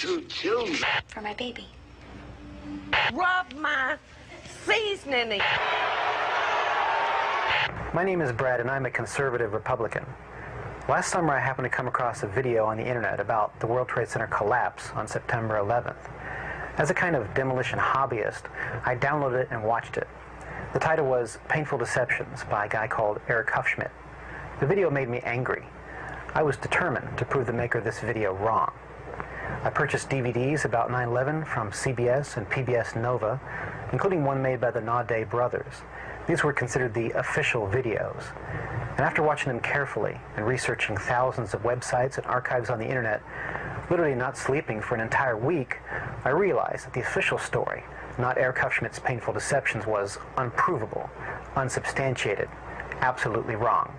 choo-choo. For my baby. Rub my seasoning. My name is Brad, and I'm a conservative Republican. Last summer, I happened to come across a video on the internet about the World Trade Center collapse on September 11th. As a kind of demolition hobbyist, I downloaded it and watched it. The title was Painful Deceptions by a guy called Eric Hufschmidt. The video made me angry. I was determined to prove the maker of this video wrong. I purchased DVDs about 9/11 from CBS and PBS Nova, including one made by the Naudet brothers. These were considered the official videos. And after watching them carefully and researching thousands of websites and archives on the internet, literally not sleeping for an entire week, I realized that the official story, not Eric Hufschmidt's Painful Deceptions, was unprovable, unsubstantiated, absolutely wrong.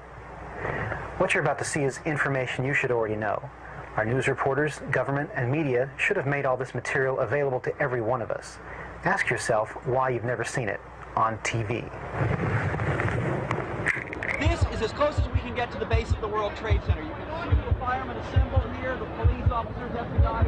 What you're about to see is information you should already know. Our news reporters, government, and media should have made all this material available to every one of us. Ask yourself why you've never seen it on TV. This is as close as we can get to the base of the World Trade Center. You can see the firemen assembled here, the police officers, FBI.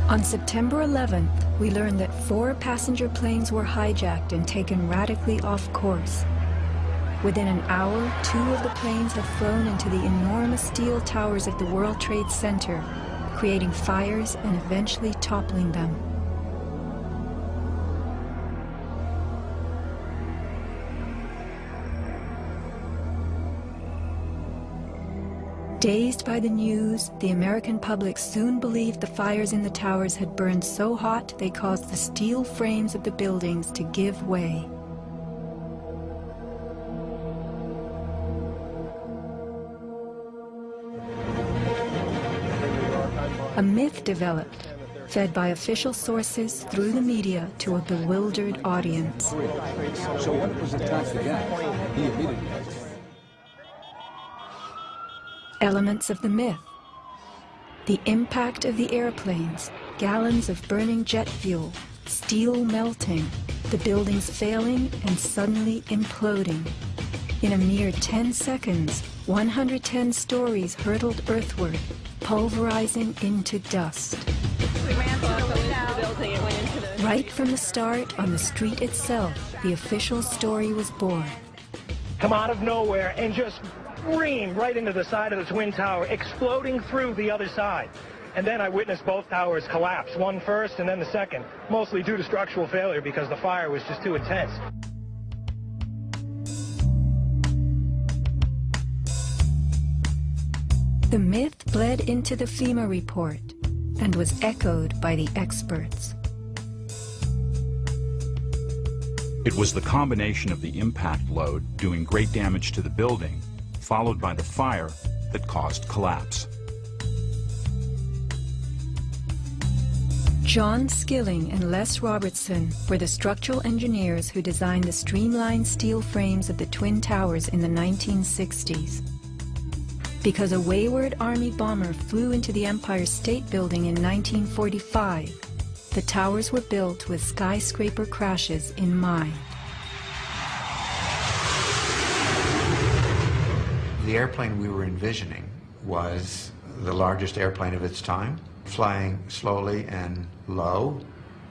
On September 11th, we learned that 4 passenger planes were hijacked and taken radically off course. Within an hour, 2 of the planes have flown into the enormous steel towers of the World Trade Center, creating fires and eventually toppling them. Dazed by the news, the American public soon believed the fires in the towers had burned so hot they caused the steel frames of the buildings to give way. A myth developed, fed by official sources through the media to a bewildered audience. So when it was attacked again, he immediately... Elements of the myth. The impact of the airplanes, gallons of burning jet fuel, steel melting, the buildings failing and suddenly imploding. In a mere 10 seconds, 110 stories hurtled earthward, pulverizing into dust. We ran through the building and went into the... Right from the start, on the street itself, the official story was born. Come out of nowhere and just scream right into the side of the Twin Tower, exploding through the other side. And then I witnessed both towers collapse, one first and then the second, mostly due to structural failure because the fire was just too intense. The myth bled into the FEMA report and was echoed by the experts. It was the combination of the impact load doing great damage to the building, followed by the fire, that caused collapse. John Skilling and Les Robertson were the structural engineers who designed the streamlined steel frames of the Twin Towers in the 1960s. Because a wayward Army bomber flew into the Empire State Building in 1945, the towers were built with skyscraper crashes in mind. The airplane we were envisioning was the largest airplane of its time, flying slowly and low,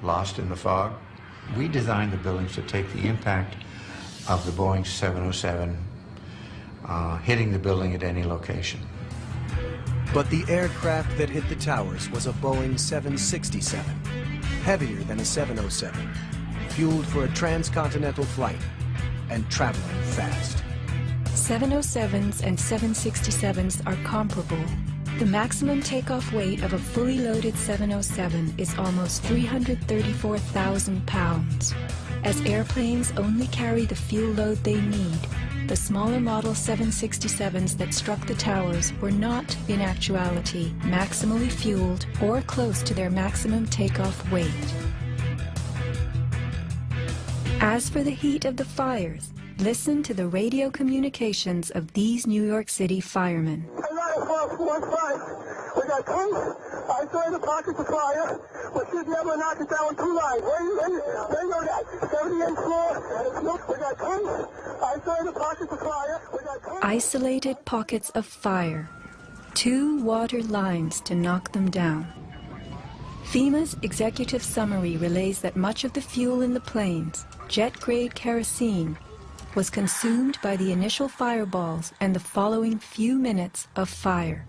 lost in the fog. We designed the buildings to take the impact of the Boeing 707 hitting the building at any location. But the aircraft that hit the towers was a Boeing 767, heavier than a 707, fueled for a transcontinental flight and traveling fast. 707s and 767s are comparable. The maximum takeoff weight of a fully loaded 707 is almost 334,000 pounds. As airplanes only carry the fuel load they need, the smaller Model 767s that struck the towers were not, in actuality, maximally fueled or close to their maximum takeoff weight. As for the heat of the fires, listen to the radio communications of these New York City firemen. We got two. I saw in the pockets of fire. We should be able to knock it down with 2 lines. Where you know that? 78th floor. We got two. I saw in the pockets of fire. We got two. Isolated pockets of fire. 2 water lines to knock them down. FEMA's executive summary relays that much of the fuel in the planes, jet-grade kerosene, was consumed by the initial fireballs and the following few minutes of fire.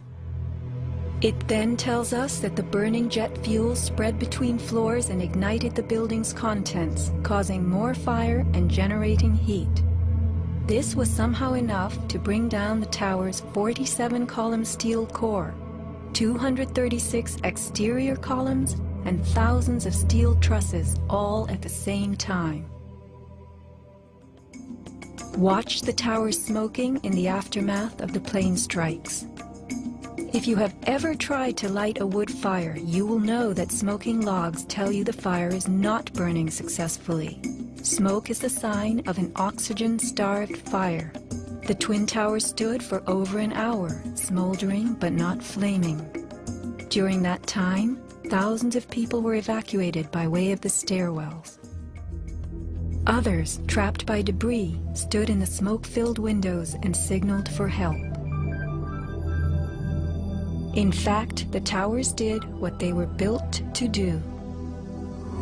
It then tells us that the burning jet fuel spread between floors and ignited the building's contents, causing more fire and generating heat. This was somehow enough to bring down the tower's 47-column steel core, 236 exterior columns, and thousands of steel trusses all at the same time. Watch the towers smoking in the aftermath of the plane strikes. If you have ever tried to light a wood fire, you will know that smoking logs tell you the fire is not burning successfully. Smoke is the sign of an oxygen-starved fire. The Twin Towers stood for over an hour, smoldering but not flaming. During that time, thousands of people were evacuated by way of the stairwells. Others, trapped by debris, stood in the smoke-filled windows and signaled for help. In fact, the towers did what they were built to do.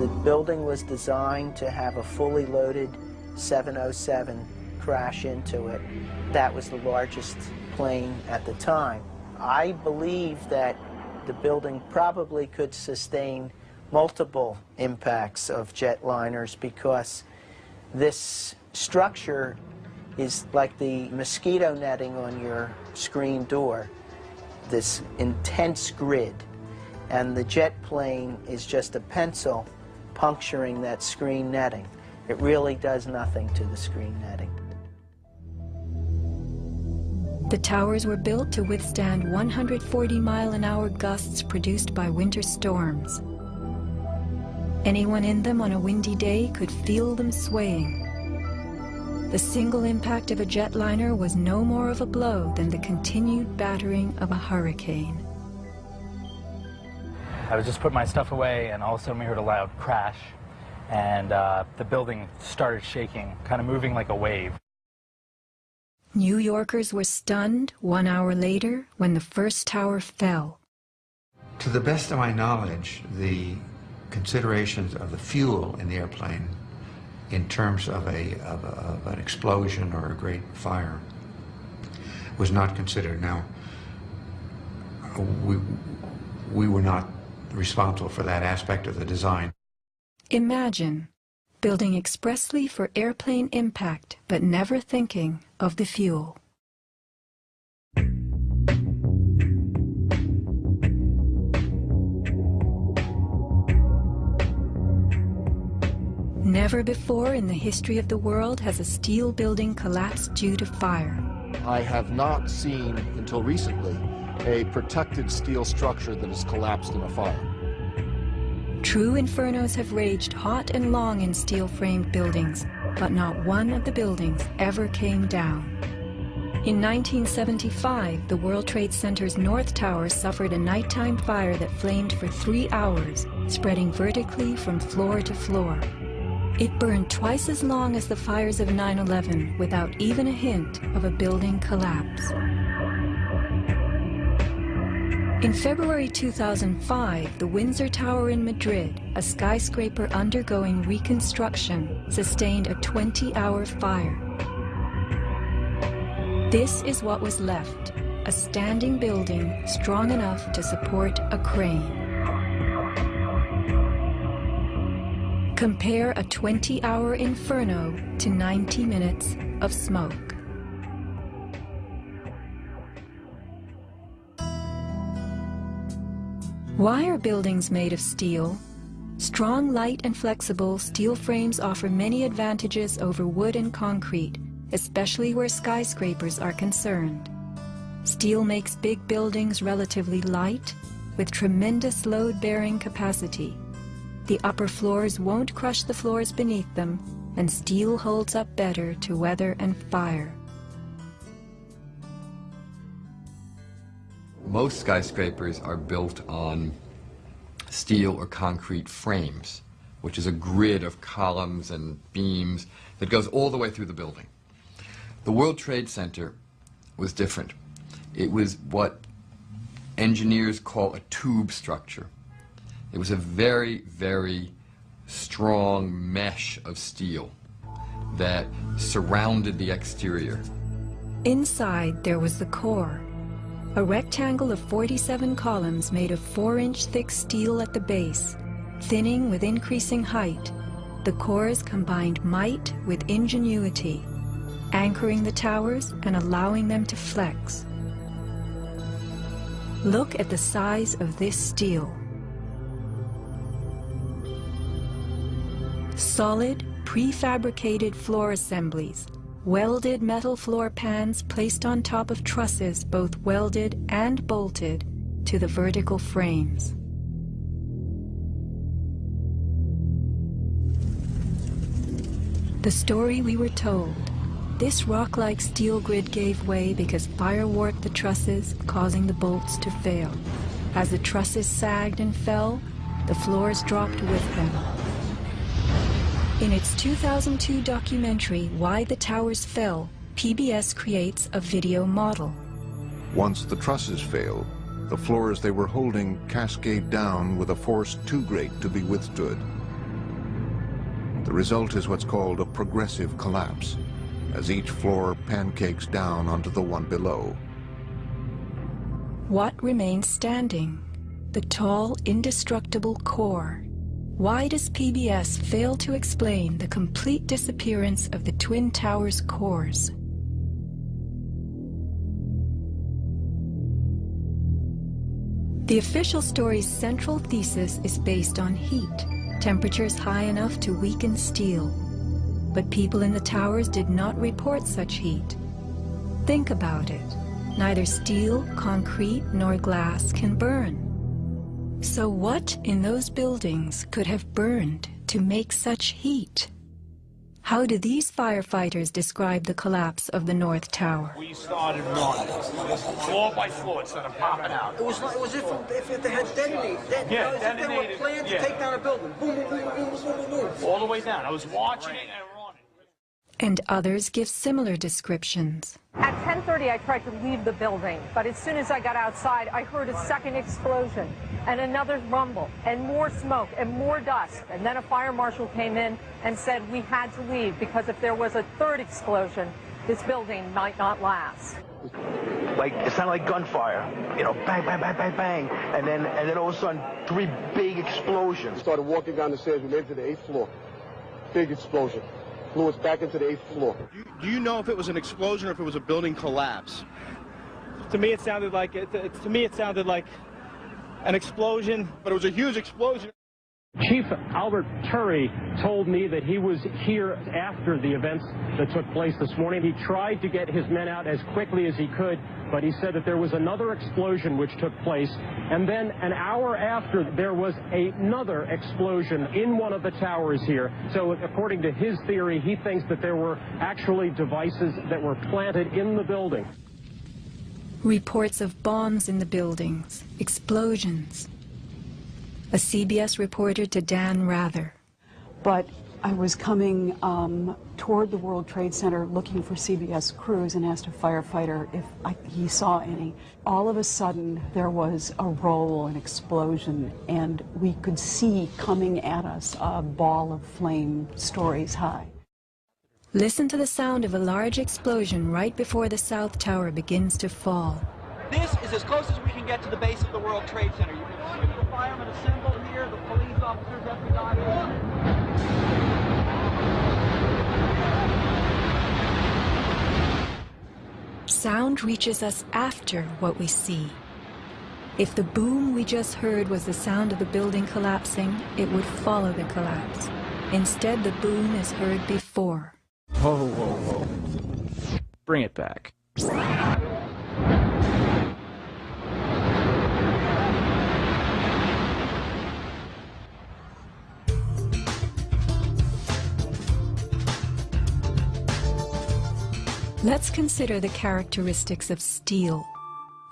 The building was designed to have a fully loaded 707 crash into it. That was the largest plane at the time. I believe that the building probably could sustain multiple impacts of jetliners because this structure is like the mosquito netting on your screen door. This intense grid, and the jet plane is just a pencil puncturing that screen netting. It really does nothing to the screen netting. The towers were built to withstand 140-mile-an-hour gusts produced by winter storms. Anyone in them on a windy day could feel them swaying. The single impact of a jetliner was no more of a blow than the continued battering of a hurricane. I was just putting my stuff away, and all of a sudden we heard a loud crash, and the building started shaking, kind of moving like a wave. New Yorkers were stunned 1 hour later when the first tower fell. To the best of my knowledge, the considerations of the fuel in the airplane in terms of an explosion or a great fire was not considered. Now, we were not responsible for that aspect of the design. Imagine building expressly for airplane impact, but never thinking of the fuel. Never before in the history of the world has a steel building collapsed due to fire. I have not seen, until recently, a protected steel structure that has collapsed in a fire. True infernos have raged hot and long in steel-framed buildings, but not one of the buildings ever came down. In 1975, the World Trade Center's North Tower suffered a nighttime fire that flamed for 3 hours, spreading vertically from floor to floor. It burned twice as long as the fires of 9/11 without even a hint of a building collapse. In February 2005, the Windsor Tower in Madrid, a skyscraper undergoing reconstruction, sustained a 20-hour fire. This is what was left, a standing building strong enough to support a crane. Compare a 20-hour inferno to 90 minutes of smoke. Why are buildings made of steel? Strong, light, and flexible, steel frames offer many advantages over wood and concrete, especially where skyscrapers are concerned. Steel makes big buildings relatively light, with tremendous load-bearing capacity. The upper floors won't crush the floors beneath them, and steel holds up better to weather and fire. Most skyscrapers are built on steel or concrete frames, which is a grid of columns and beams that goes all the way through the building. The World Trade Center was different. It was what engineers call a tube structure. It was a very, very strong mesh of steel that surrounded the exterior. Inside, there was the core, a rectangle of 47 columns made of 4-inch thick steel at the base, thinning with increasing height. The cores combined might with ingenuity, anchoring the towers and allowing them to flex. Look at the size of this steel. Solid, prefabricated floor assemblies, welded metal floor pans placed on top of trusses both welded and bolted to the vertical frames. The story we were told. This rock-like steel grid gave way because fire warped the trusses, causing the bolts to fail. As the trusses sagged and fell, the floors dropped with them. In its 2002 documentary, Why the Towers Fell, PBS creates a video model. Once the trusses fail, the floors they were holding cascade down with a force too great to be withstood. The result is what's called a progressive collapse, as each floor pancakes down onto the one below. What remains standing? The tall, indestructible core. Why does PBS fail to explain the complete disappearance of the Twin Towers cores? The official story's central thesis is based on heat, temperatures high enough to weaken steel. But people in the towers did not report such heat. Think about it. Neither steel, concrete, nor glass can burn. So what in those buildings could have burned to make such heat? How do these firefighters describe the collapse of the North Tower? We started one, floor by floor, instead of popping out. It was if they had detonated. Yeah, if they were planned to take down a building. Boom, boom, boom, boom, boom, boom, boom. All the way down. I was watching it and running. And others give similar descriptions. At 10:30, I tried to leave the building, but as soon as I got outside, I heard a second explosion and another rumble and more smoke and more dust. And then a fire marshal came in and said we had to leave because if there was a third explosion, this building might not last. Like, it sounded like gunfire, you know, bang, bang, bang, bang, bang, and then all of a sudden, 3 big explosions. Started walking down the stairs, we made it to the 8th floor. Big explosion. Flew us back into the 8th floor. Do you know if it was an explosion or if it was a building collapse? To me, it sounded like an explosion, but it was a huge explosion. Chief Albert Turry told me that he was here after the events that took place this morning. He tried to get his men out as quickly as he could, but he said that there was another explosion which took place, and then an hour after there was another explosion in one of the towers here. So according to his theory, he thinks that there were actually devices that were planted in the building. Reports of bombs in the buildings, explosions. A CBS reporter to Dan Rather. But I was coming toward the World Trade Center looking for CBS crews and asked a firefighter if he saw any. All of a sudden, there was a roll, an explosion, and we could see coming at us a ball of flame stories high. Listen to the sound of a large explosion right before the South Tower begins to fall. This is as close as we can get to the base of the World Trade Center. You can see the firemen assembled here, the police officers, everybody. Sound reaches us after what we see. If the boom we just heard was the sound of the building collapsing, it would follow the collapse. Instead, the boom is heard before. Whoa, whoa, whoa. Bring it back. Let's consider the characteristics of steel.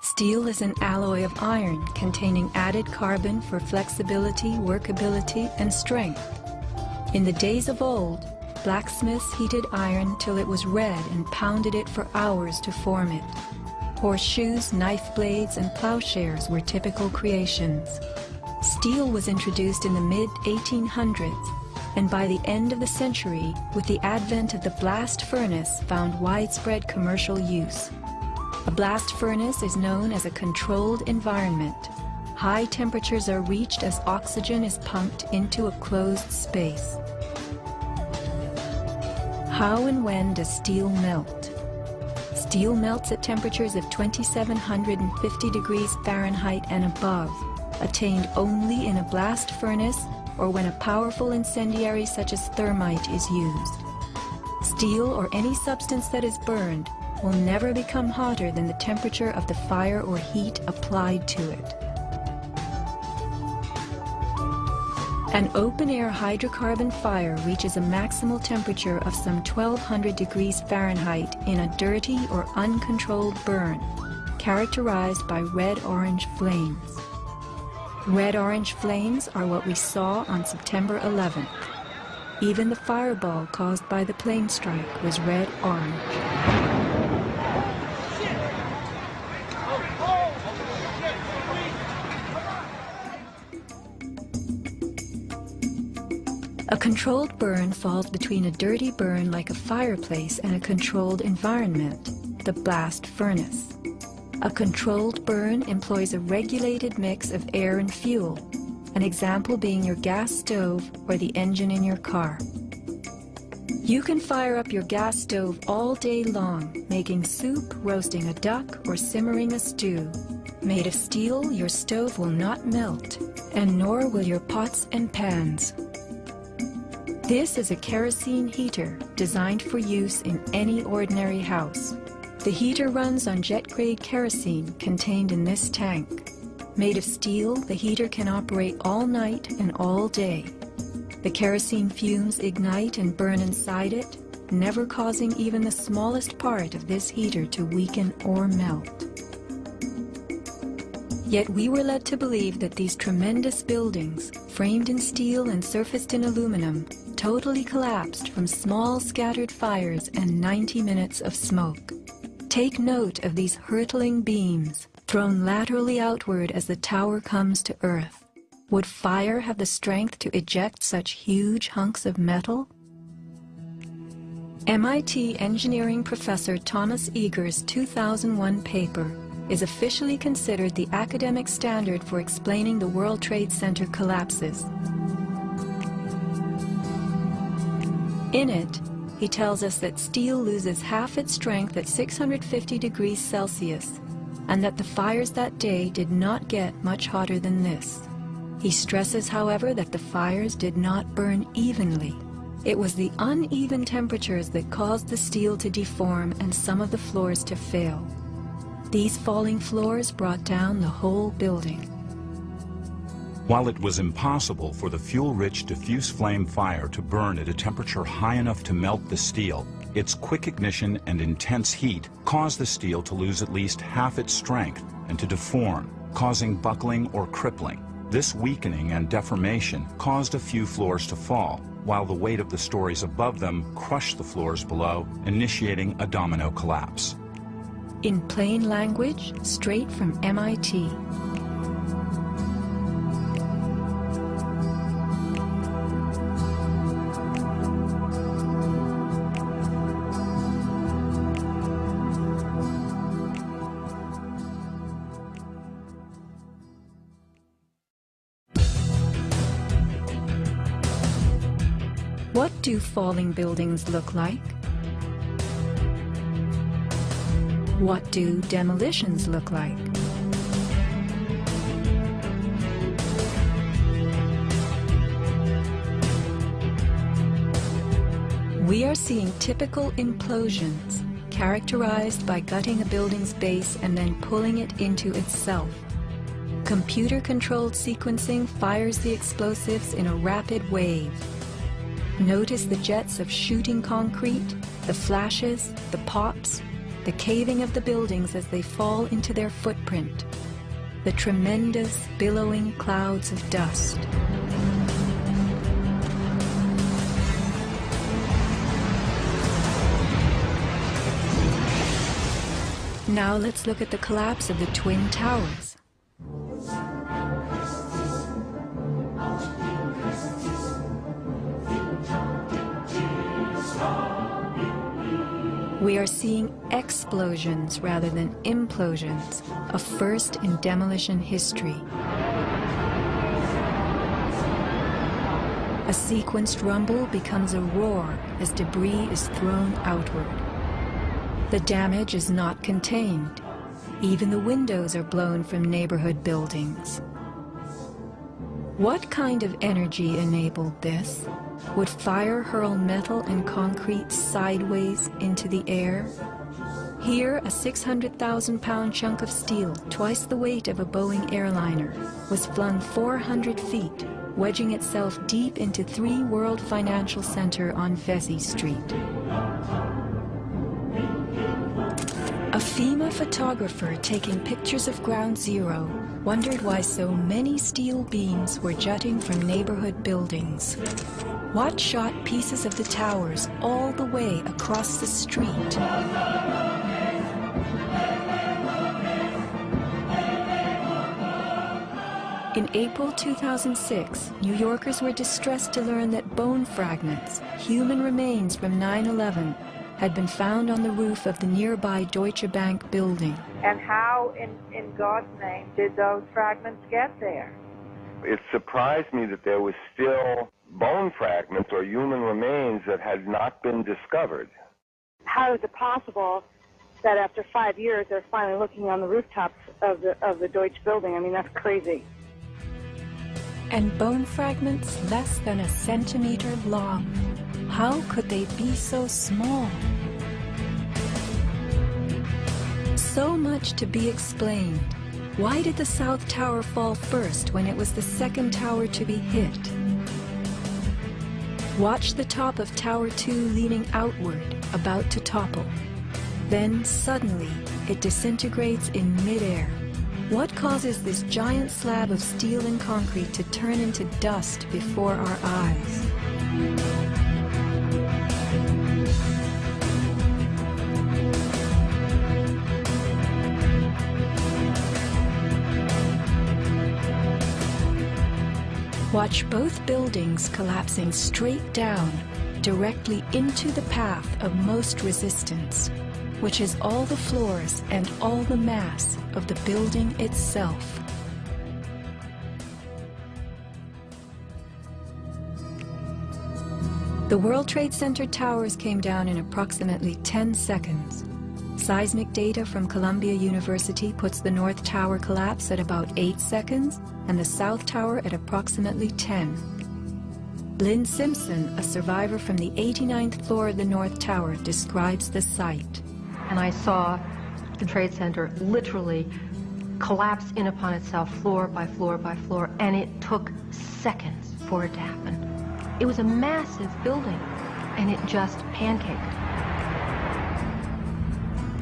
Steel is an alloy of iron containing added carbon for flexibility, workability, and strength. In the days of old, blacksmiths heated iron till it was red and pounded it for hours to form it. Horseshoes, knife blades, and plowshares were typical creations. Steel was introduced in the mid-1800s, and by the end of the century, with the advent of the blast furnace, found widespread commercial use. A blast furnace is known as a controlled environment. High temperatures are reached as oxygen is pumped into a closed space. How and when does steel melt? Steel melts at temperatures of 2750 degrees Fahrenheit and above, attained only in a blast furnace or when a powerful incendiary such as thermite is used. Steel or any substance that is burned will never become hotter than the temperature of the fire or heat applied to it. An open-air hydrocarbon fire reaches a maximal temperature of some 1200 degrees Fahrenheit in a dirty or uncontrolled burn, characterized by red-orange flames. Red-orange flames are what we saw on September 11th. Even the fireball caused by the plane strike was red-orange. A controlled burn falls between a dirty burn like a fireplace and a controlled environment, the blast furnace. A controlled burn employs a regulated mix of air and fuel, an example being your gas stove or the engine in your car. You can fire up your gas stove all day long, making soup, roasting a duck, or simmering a stew. Made of steel, your stove will not melt, and nor will your pots and pans. This is a kerosene heater designed for use in any ordinary house. The heater runs on jet-grade kerosene contained in this tank. Made of steel, the heater can operate all night and all day. The kerosene fumes ignite and burn inside it, never causing even the smallest part of this heater to weaken or melt. Yet we were led to believe that these tremendous buildings, framed in steel and surfaced in aluminum, totally collapsed from small scattered fires and 90 minutes of smoke. Take note of these hurtling beams, thrown laterally outward as the tower comes to earth. Would fire have the strength to eject such huge hunks of metal? MIT engineering professor Thomas Eager's 2001 paper is officially considered the academic standard for explaining the World Trade Center collapses. In it, he tells us that steel loses half its strength at 650 degrees Celsius, and that the fires that day did not get much hotter than this. He stresses, however, that the fires did not burn evenly. It was the uneven temperatures that caused the steel to deform and some of the floors to fail. These falling floors brought down the whole building. While it was impossible for the fuel-rich diffuse flame fire to burn at a temperature high enough to melt the steel, its quick ignition and intense heat caused the steel to lose at least half its strength and to deform, causing buckling or crippling. This weakening and deformation caused a few floors to fall, while the weight of the stories above them crushed the floors below, initiating a domino collapse. In plain language, straight from MIT. What do falling buildings look like? What do demolitions look like? We are seeing typical implosions, characterized by gutting a building's base and then pulling it into itself. Computer-controlled sequencing fires the explosives in a rapid wave. Notice the jets of shooting concrete, the flashes, the pops, the caving of the buildings as they fall into their footprint, the tremendous billowing clouds of dust. Now let's look at the collapse of the Twin Towers. We are seeing explosions rather than implosions, a first in demolition history. A sequenced rumble becomes a roar as debris is thrown outward. The damage is not contained. Even the windows are blown from neighborhood buildings. What kind of energy enabled this? Would fire hurl metal and concrete sideways into the air? Here, a 600,000-pound chunk of steel, twice the weight of a Boeing airliner, was flung 400 feet, wedging itself deep into 3 World Financial Center on Vesey Street. A FEMA photographer taking pictures of Ground Zero wondered why so many steel beams were jutting from neighborhood buildings. Watt shot pieces of the towers all the way across the street. In April 2006, New Yorkers were distressed to learn that bone fragments, human remains from 9/11, had been found on the roof of the nearby Deutsche Bank building. And how, in God's name, did those fragments get there? It surprised me that there was still bone fragments or human remains that had not been discovered. How is it possible that after 5 years they're finally looking on the rooftops of the Deutsche building? I mean, that's crazy. And bone fragments less than a centimeter long. How could they be so small? So much to be explained. Why did the South Tower fall first when it was the second tower to be hit? Watch the top of Tower 2 leaning outward, about to topple. Then suddenly, it disintegrates in midair. What causes this giant slab of steel and concrete to turn into dust before our eyes? Watch both buildings collapsing straight down, directly into the path of most resistance, which is all the floors and all the mass of the building itself. The World Trade Center towers came down in approximately 10 seconds. Seismic data from Columbia University puts the North Tower collapse at about 8 seconds and the South Tower at approximately 10. Lynn Simpson, a survivor from the 89th floor of the North Tower, describes the site. And I saw the Trade Center literally collapse in upon itself floor by floor by floor, and it took seconds for it to happen. It was a massive building, and it just pancaked.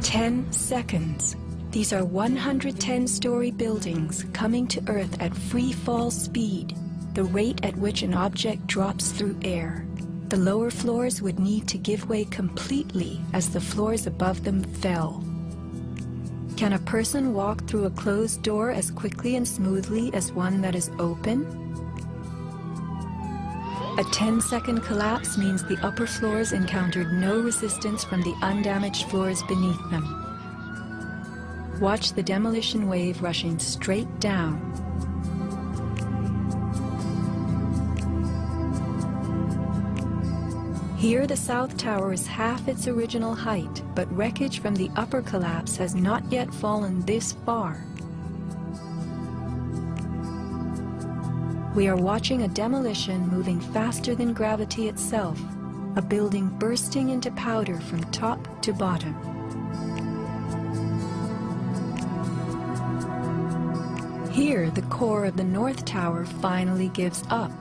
10 seconds. These are 110-story buildings coming to Earth at free fall speed, the rate at which an object drops through air. The lower floors would need to give way completely as the floors above them fell. Can a person walk through a closed door as quickly and smoothly as one that is open? A 10-second collapse means the upper floors encountered no resistance from the undamaged floors beneath them. Watch the demolition wave rushing straight down. Here the South Tower is half its original height, but wreckage from the upper collapse has not yet fallen this far. We are watching a demolition moving faster than gravity itself, a building bursting into powder from top to bottom. Here, the core of the North Tower finally gives up.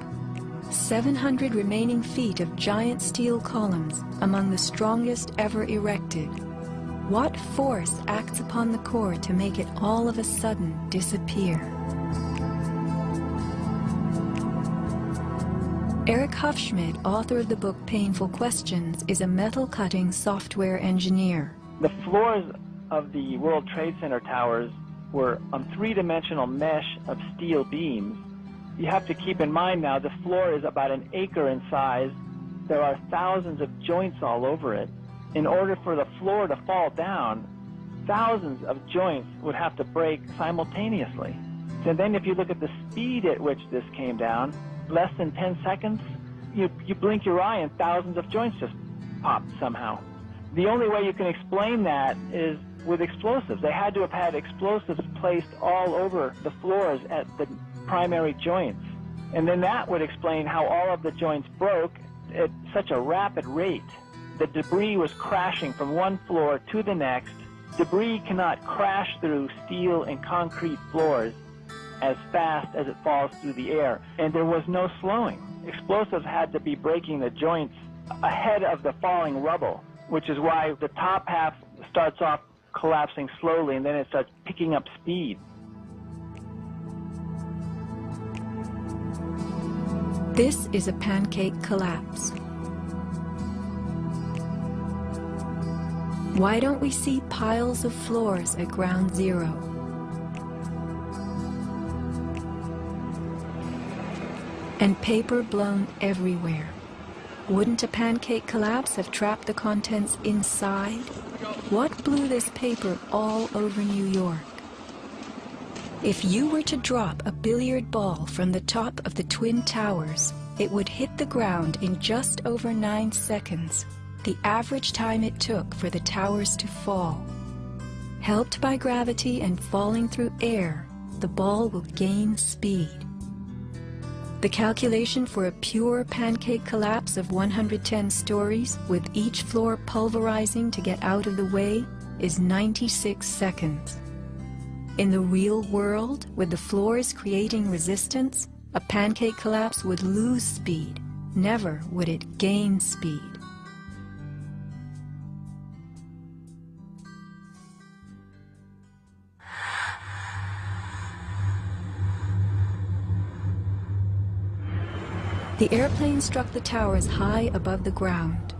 700 remaining feet of giant steel columns, among the strongest ever erected. What force acts upon the core to make it all of a sudden disappear? Eric Hufschmidt, author of the book Painful Questions, is a metal-cutting software engineer. The floors of the World Trade Center towers were on three-dimensional mesh of steel beams. You have to keep in mind now the floor is about an acre in size. There are thousands of joints all over it. In order for the floor to fall down, thousands of joints would have to break simultaneously. And then if you look at the speed at which this came down, less than 10 seconds, you blink your eye and thousands of joints just popped somehow. The only way you can explain that is with explosives. They had to have had explosives placed all over the floors at the primary joints. And then that would explain how all of the joints broke at such a rapid rate. The debris was crashing from one floor to the next. Debris cannot crash through steel and concrete floors as fast as it falls through the air. And there was no slowing. Explosives had to be breaking the joints ahead of the falling rubble, which is why the top half starts off collapsing slowly and then it starts picking up speed. This is a pancake collapse. Why don't we see piles of floors at ground zero? And paper blown everywhere. Wouldn't a pancake collapse have trapped the contents inside? What blew this paper all over New York? If you were to drop a billiard ball from the top of the Twin Towers, it would hit the ground in just over 9 seconds, the average time it took for the towers to fall. Helped by gravity and falling through air, the ball will gain speed. The calculation for a pure pancake collapse of 110 stories, with each floor pulverizing to get out of the way, is 96 seconds. In the real world, with the floors creating resistance, a pancake collapse would lose speed. Never would it gain speed. The airplane struck the towers high above the ground.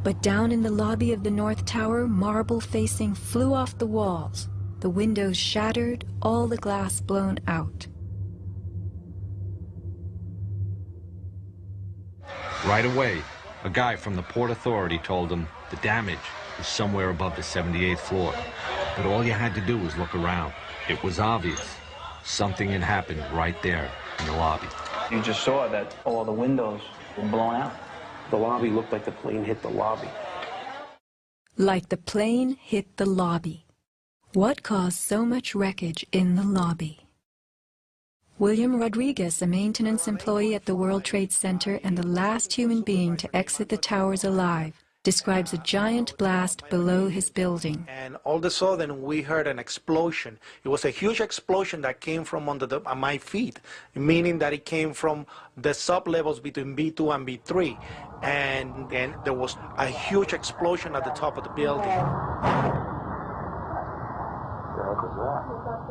But down in the lobby of the North Tower, marble facing flew off the walls, the windows shattered, all the glass blown out. Right away, a guy from the Port Authority told him the damage was somewhere above the 78th floor. But all you had to do was look around. It was obvious. Something had happened right there in the lobby. You just saw that all the windows were blown out. The lobby looked like the plane hit the lobby. Like the plane hit the lobby. What caused so much wreckage in the lobby? William Rodriguez, a maintenance employee at the World Trade Center and the last human being to exit the towers alive, describes a giant blast below his building. And all of a sudden we heard an explosion. It was a huge explosion that came from under my feet, meaning that it came from the sub-levels between B2 and B3. And then there was a huge explosion at the top of the building.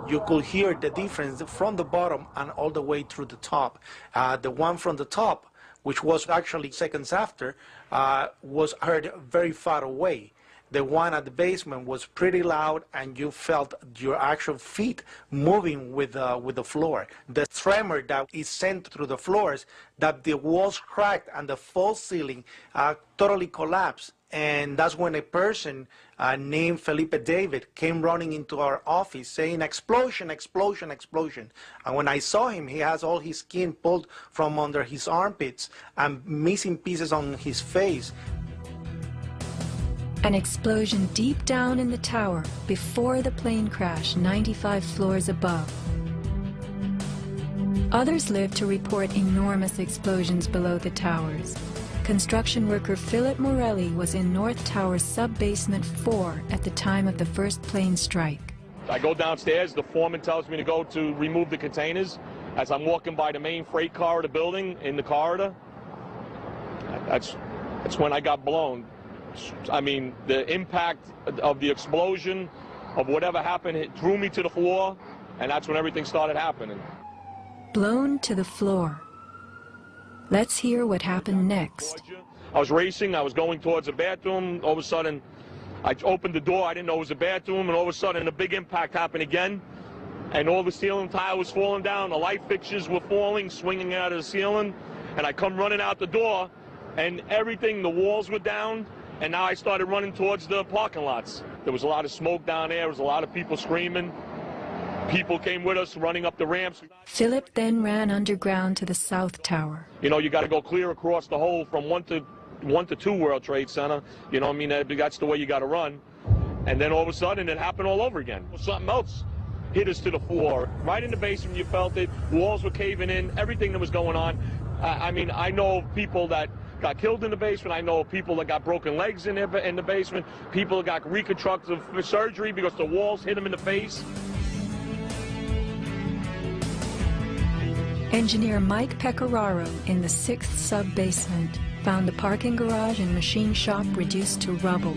You could hear the difference from the bottom and all the way through the top. The one from the top, which was actually seconds after, was heard very far away. The one at the basement was pretty loud, and you felt your actual feet moving with the floor. The tremor that is sent through the floors, that the walls cracked and the false ceiling totally collapsed. And that's when a person named Felipe David came running into our office saying, "Explosion, explosion, explosion." And when I saw him, he has all his skin pulled from under his armpits and missing pieces on his face. An explosion deep down in the tower before the plane crash 95 floors above. Others lived to report enormous explosions below the towers. Construction worker Philip Morelli was in North Tower's sub-basement 4 at the time of the first plane strike. I go downstairs, the foreman tells me to go to remove the containers. As I'm walking by the main freight car of the building, in the corridor, that's when I got blown. I mean, the impact of the explosion, of whatever happened, it threw me to the floor, and that's when everything started happening. Blown to the floor. Let's hear what happened next. I was racing, I was going towards the bathroom. All of a sudden, I opened the door, I didn't know it was a bathroom, and all of a sudden a big impact happened again. And all the ceiling tile was falling down, the light fixtures were falling, swinging out of the ceiling, and I come running out the door, and everything, the walls were down, and now I started running towards the parking lots. There was a lot of smoke down there, there was a lot of people screaming. People came with us, running up the ramps. Philip then ran underground to the South Tower. You know, you got to go clear across the whole from 1 to 2 World Trade Center. You know what I mean? That's the way you got to run. And then all of a sudden, it happened all over again. Something else hit us to the floor. Right in the basement, you felt it. Walls were caving in, everything that was going on. I mean, I know people that got killed in the basement. I know people that got broken legs in the basement. People that got reconstructive surgery because the walls hit them in the face. Engineer Mike Pecoraro in the 6th sub-basement found the parking garage and machine shop reduced to rubble.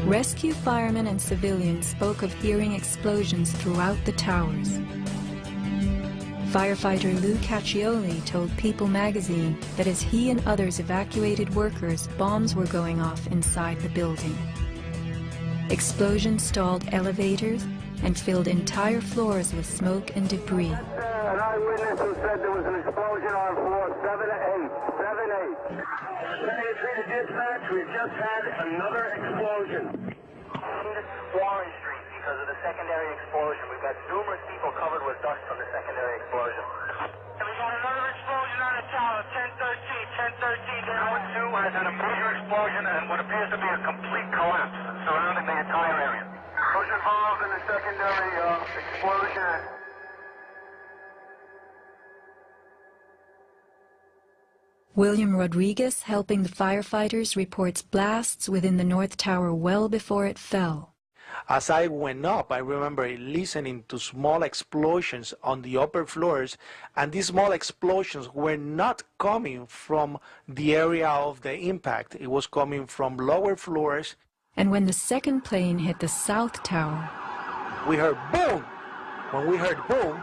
Rescue firemen and civilians spoke of hearing explosions throughout the towers. Firefighter Lou Caccioli told People magazine that as he and others evacuated workers, bombs were going off inside the building. Explosions stalled elevators and filled entire floors with smoke and debris. An eyewitness who said there was an explosion on floor 7-8. 7-8. To dispatch, we've just had another explosion. Warren Street because of the secondary explosion. We've got numerous people covered with dust from the secondary explosion. And we got another explosion on the tower, 1013. Tower 2 has had a major explosion and what appears to be a complete collapse surrounding the entire area. Who's involved in the secondary explosion? William Rodriguez, helping the firefighters, reports blasts within the North Tower well before it fell. As I went up, I remember listening to small explosions on the upper floors, and these small explosions were not coming from the area of the impact. It was coming from lower floors. And when the second plane hit the South Tower, we heard boom. When we heard boom,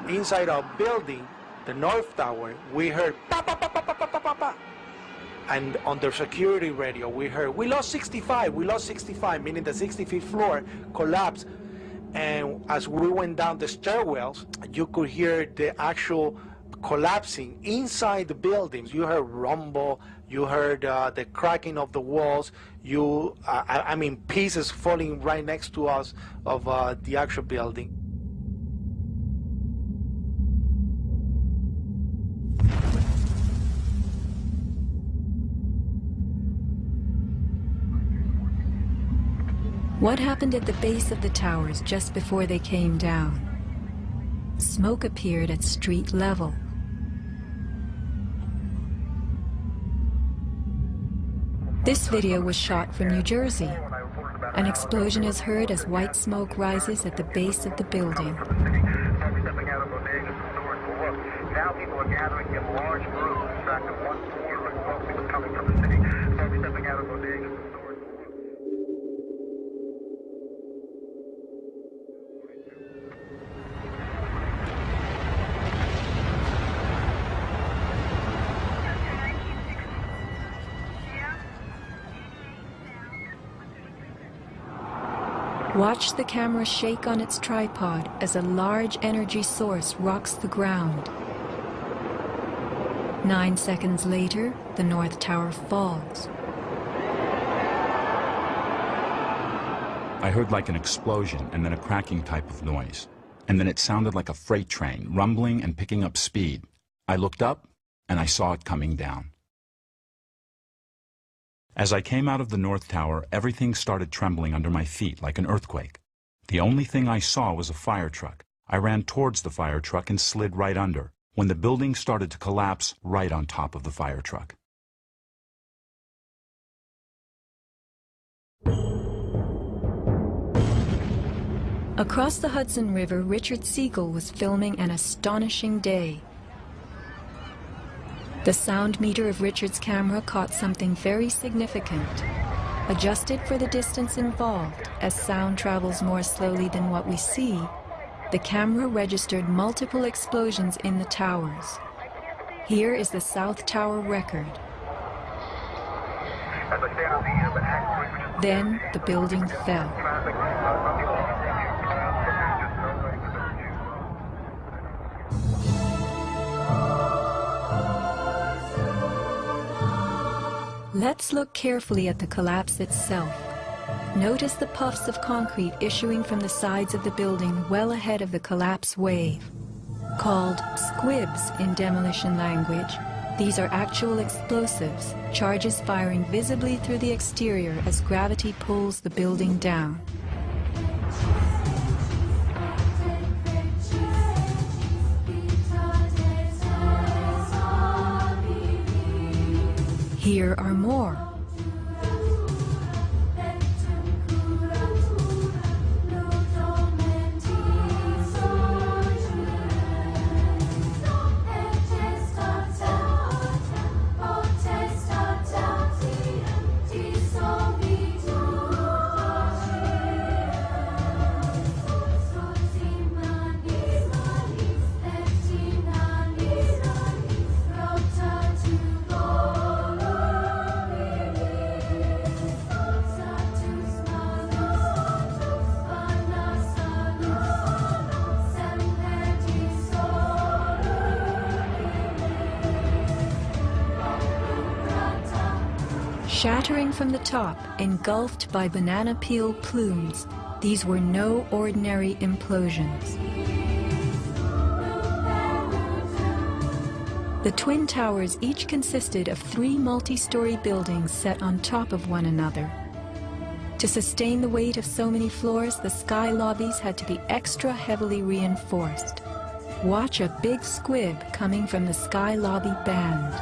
inside our building, the North Tower, we heard pa pa pa pa pa pa pa pa. And on the security radio, we heard, we lost 65, meaning the 65th floor collapsed. And as we went down the stairwells, you could hear the actual collapsing inside the buildings. You heard rumble, you heard the cracking of the walls, I mean, pieces falling right next to us of the actual building. What happened at the base of the towers just before they came down? Smoke appeared at street level. This video was shot from New Jersey. An explosion is heard as white smoke rises at the base of the building. Now people are gathering in large groups. In fact, at one floor, smoke was coming from the city. Folks stepping out of bodegas and stores. Watch the camera shake on its tripod as a large energy source rocks the ground. 9 seconds later, the North Tower falls. I heard like an explosion and then a cracking type of noise. And then it sounded like a freight train, rumbling and picking up speed. I looked up and I saw it coming down. As I came out of the North Tower, everything started trembling under my feet like an earthquake. The only thing I saw was a fire truck. I ran towards the fire truck and slid right under, when the building started to collapse right on top of the fire truck. Across the Hudson River, Richard Siegel was filming an astonishing day. The sound meter of Richard's camera caught something very significant. Adjusted for the distance involved, as sound travels more slowly than what we see, the camera registered multiple explosions in the towers. Here is the South Tower record. Then the building fell. Let's look carefully at the collapse itself. Notice the puffs of concrete issuing from the sides of the building well ahead of the collapse wave. Called squibs in demolition language, these are actual explosives, charges firing visibly through the exterior as gravity pulls the building down. Here are more. Shattering from the top, engulfed by banana peel plumes, these were no ordinary implosions. The Twin Towers each consisted of 3 multi-story buildings set on top of one another. To sustain the weight of so many floors, the sky lobbies had to be extra heavily reinforced. Watch a big squib coming from the sky lobby band.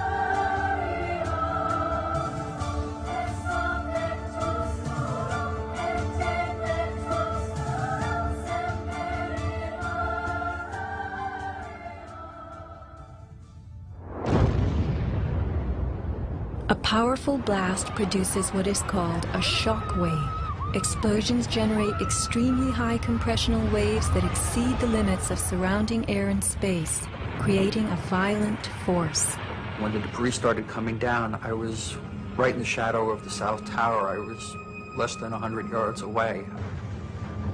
A powerful blast produces what is called a shock wave. Explosions generate extremely high compressional waves that exceed the limits of surrounding air and space, creating a violent force. When the debris started coming down, I was right in the shadow of the South Tower. I was less than 100 yards away.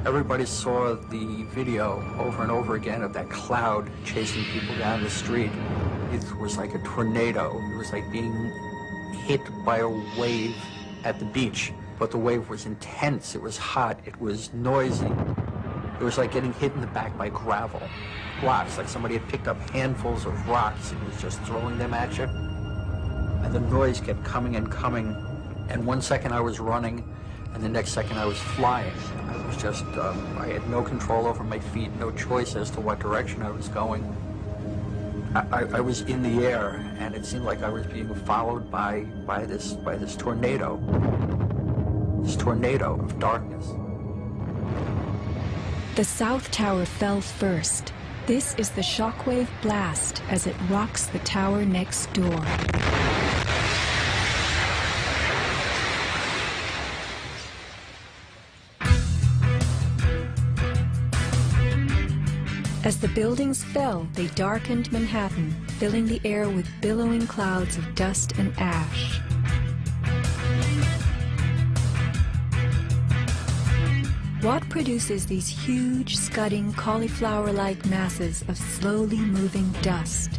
Everybody saw the video over and over again of that cloud chasing people down the street. It was like a tornado. It was like being hit by a wave at the beach, but the wave was intense, it was hot, it was noisy. It was like getting hit in the back by gravel, rocks, like somebody had picked up handfuls of rocks and was just throwing them at you. And the noise kept coming and coming, and one second I was running, and the next second I was flying. I was just, I had no control over my feet, no choice as to what direction I was going. I was in the air, and it seemed like I was being followed by this tornado of darkness. The South Tower fell first. This is the shockwave blast as it rocks the tower next door. As the buildings fell, they darkened Manhattan, filling the air with billowing clouds of dust and ash. What produces these huge, scudding, cauliflower-like masses of slowly moving dust?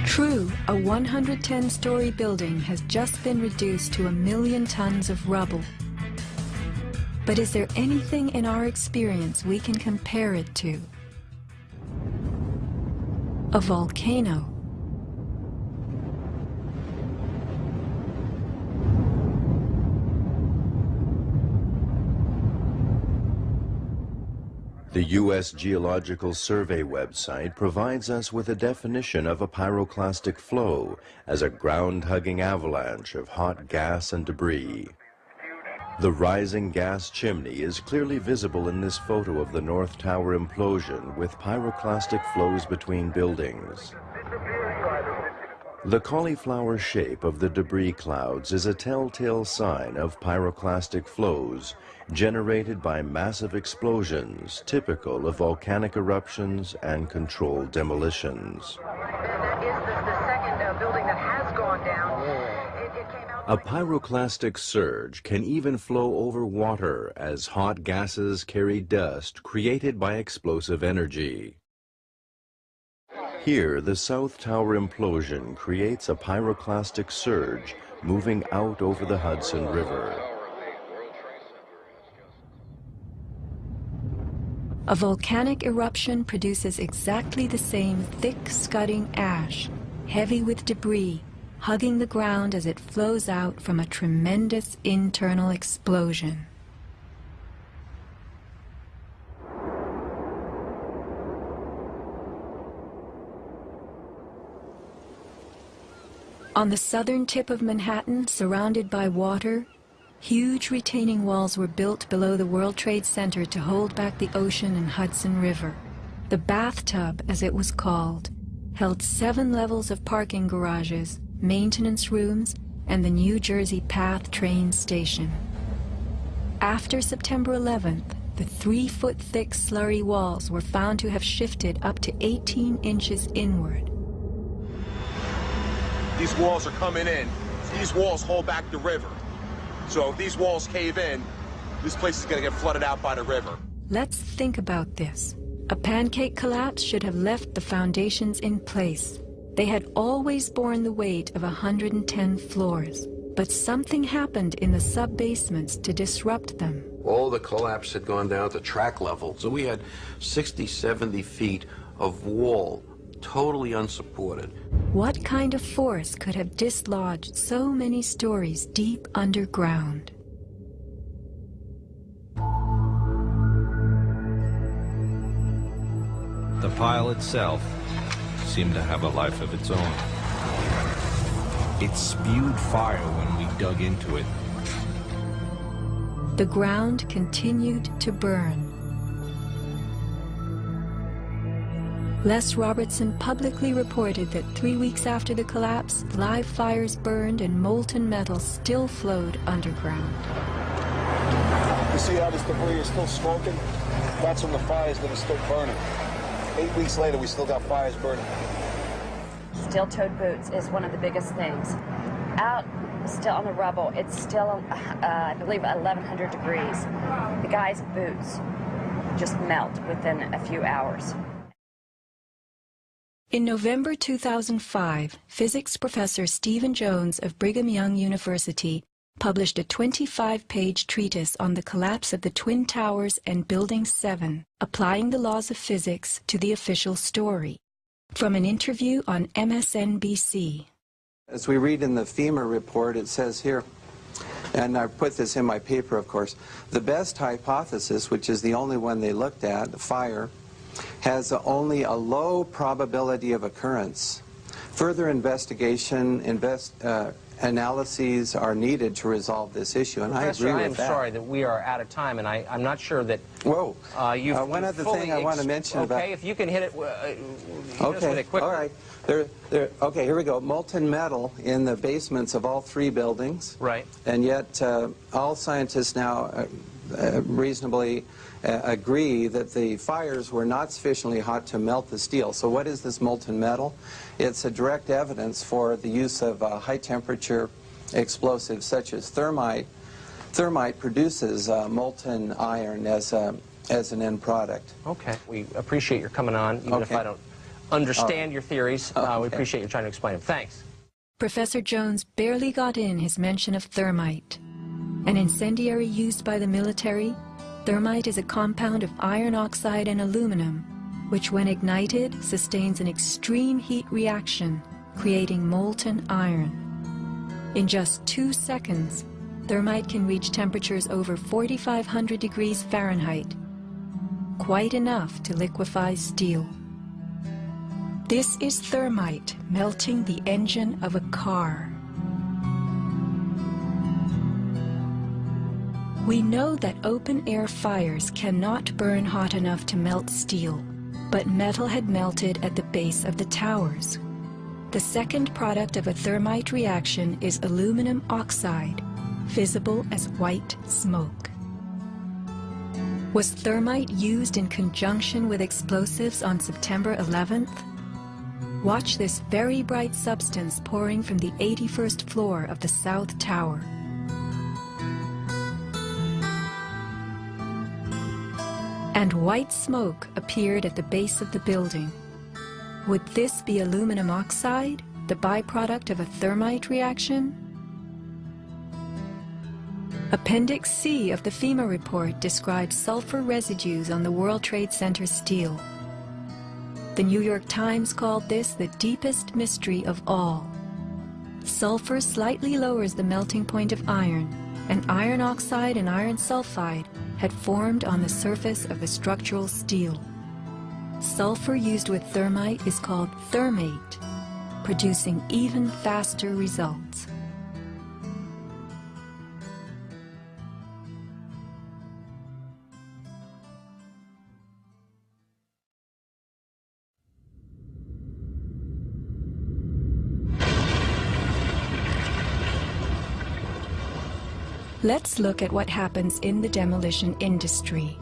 True, a 110-story building has just been reduced to 1 million tons of rubble. But is there anything in our experience we can compare it to? A volcano. The U.S. Geological Survey website provides us with a definition of a pyroclastic flow as a ground-hugging avalanche of hot gas and debris. The rising gas chimney is clearly visible in this photo of the North Tower implosion with pyroclastic flows between buildings. The cauliflower shape of the debris clouds is a telltale sign of pyroclastic flows generated by massive explosions typical of volcanic eruptions and controlled demolitions. That is the second building that has gone down. A pyroclastic surge can even flow over water as hot gases carry dust created by explosive energy. Here, the South Tower implosion creates a pyroclastic surge moving out over the Hudson River. A volcanic eruption produces exactly the same thick, scudding ash, heavy with debris, hugging the ground as it flows out from a tremendous internal explosion. On the southern tip of Manhattan, surrounded by water, huge retaining walls were built below the World Trade Center to hold back the ocean and Hudson River. The bathtub, as it was called, held 7 levels of parking garages, maintenance rooms, and the New Jersey Path train station. After September 11th, the 3-foot-thick slurry walls were found to have shifted up to 18 inches inward. These walls are coming in. These walls hold back the river. So if these walls cave in, this place is going to get flooded out by the river. Let's think about this. A pancake collapse should have left the foundations in place. They had always borne the weight of 110 floors, but something happened in the sub-basements to disrupt them. All the collapse had gone down to track level, so we had 60, 70 feet of wall, totally unsupported. What kind of force could have dislodged so many stories deep underground? The pile itself seemed to have a life of its own. It spewed fire when we dug into it. The ground continued to burn. Les Robertson publicly reported that 3 weeks after the collapse, live fires burned and molten metal still flowed underground. You see how this debris is still smoking? That's from the fires that are still burning. 8 weeks later, we still got fires burning. Steel-toed boots is one of the biggest things. Out still on the rubble, it's still, I believe, 1,100 degrees. The guy's boots just melt within a few hours. In November 2005, physics professor Stephen Jones of Brigham Young University published a 25-page treatise on the collapse of the Twin Towers and Building 7, applying the laws of physics to the official story. From an interview on MSNBC. As we read in the FEMA report, it says here, and I put this in my paper, of course, the best hypothesis, which is the only one they looked at, fire, has only a low probability of occurrence. Further investigation, analyses are needed to resolve this issue, and Professor, I agree with that. I am sorry that we are out of time, and I'm not sure that Whoa. You've one other thing I want to mention about... Okay, if you can hit it, okay, hit it quickly. all right. Okay, here we go. Molten metal in the basements of all 3 buildings. Right. And yet all scientists now reasonably agree that the fires were not sufficiently hot to melt the steel. So what is this molten metal? It's a direct evidence for the use of high-temperature explosives such as thermite. Thermite produces molten iron as an end product. Okay. We appreciate your coming on, even if I don't understand your theories. We appreciate you trying to explain them. Thanks. Professor Jones barely got in his mention of thermite. An incendiary used by the military, thermite is a compound of iron oxide and aluminum, which when ignited sustains an extreme heat reaction, creating molten iron. In just 2 seconds, thermite can reach temperatures over 4,500 degrees Fahrenheit. quite enough to liquefy steel. This is thermite melting the engine of a car. We know that open-air fires cannot burn hot enough to melt steel, but metal had melted at the base of the towers. The second product of a thermite reaction is aluminum oxide, visible as white smoke. Was thermite used in conjunction with explosives on September 11th? Watch this very bright substance pouring from the 81st floor of the South Tower. And white smoke appeared at the base of the building. Would this be aluminum oxide, the byproduct of a thermite reaction? Appendix C of the FEMA report describes sulfur residues on the World Trade Center steel. The New York Times called this the deepest mystery of all. Sulfur slightly lowers the melting point of iron, and iron oxide and iron sulfide had formed on the surface of the structural steel. Sulfur used with thermite is called thermate, producing even faster results. Let's look at what happens in the demolition industry.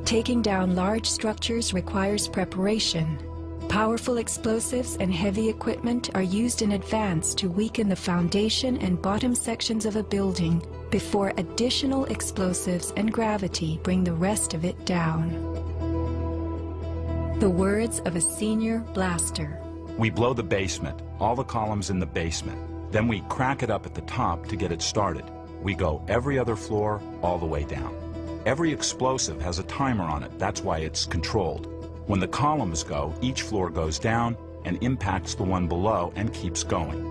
Taking down large structures requires preparation. Powerful explosives and heavy equipment are used in advance to weaken the foundation and bottom sections of a building before additional explosives and gravity bring the rest of it down. The words of a senior blaster. We blow the basement, all the columns in the basement. Then we crack it up at the top to get it started. We go every other floor all the way down. Every explosive has a timer on it. That's why it's controlled. When the columns go, each floor goes down and impacts the one below and keeps going.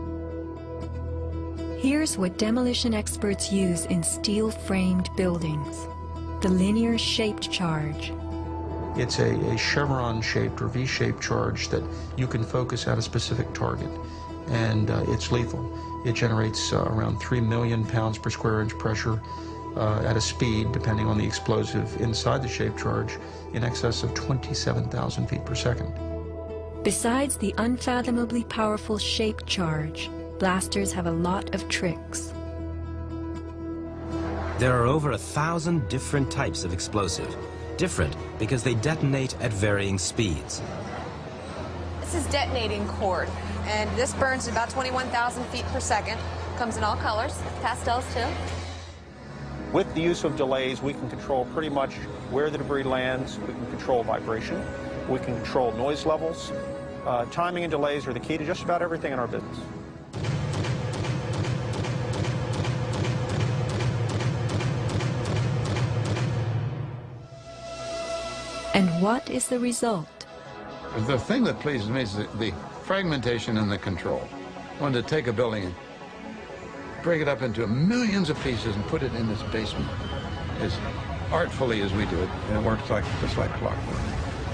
Here's what demolition experts use in steel-framed buildings: the linear shaped charge. It's a chevron-shaped or V-shaped charge that you can focus at a specific target, and it's lethal. It generates around 3 million pounds per square inch pressure at a speed, depending on the explosive inside the shaped charge, in excess of 27,000 feet per second. Besides the unfathomably powerful shaped charge, blasters have a lot of tricks. There are over 1,000 different types of explosive. Different because they detonate at varying speeds. This is detonating cord, and this burns at about 21,000 feet per second. Comes in all colors, pastels too. With the use of delays, we can control pretty much where the debris lands. We can control vibration. We can control noise levels. Timing and delays are the key to just about everything in our business. And what is the result? The thing that pleases me is the fragmentation and the control. I wanted to take a building and break it up into millions of pieces and put it in this basement as artfully as we do it, and it works just like clockwork.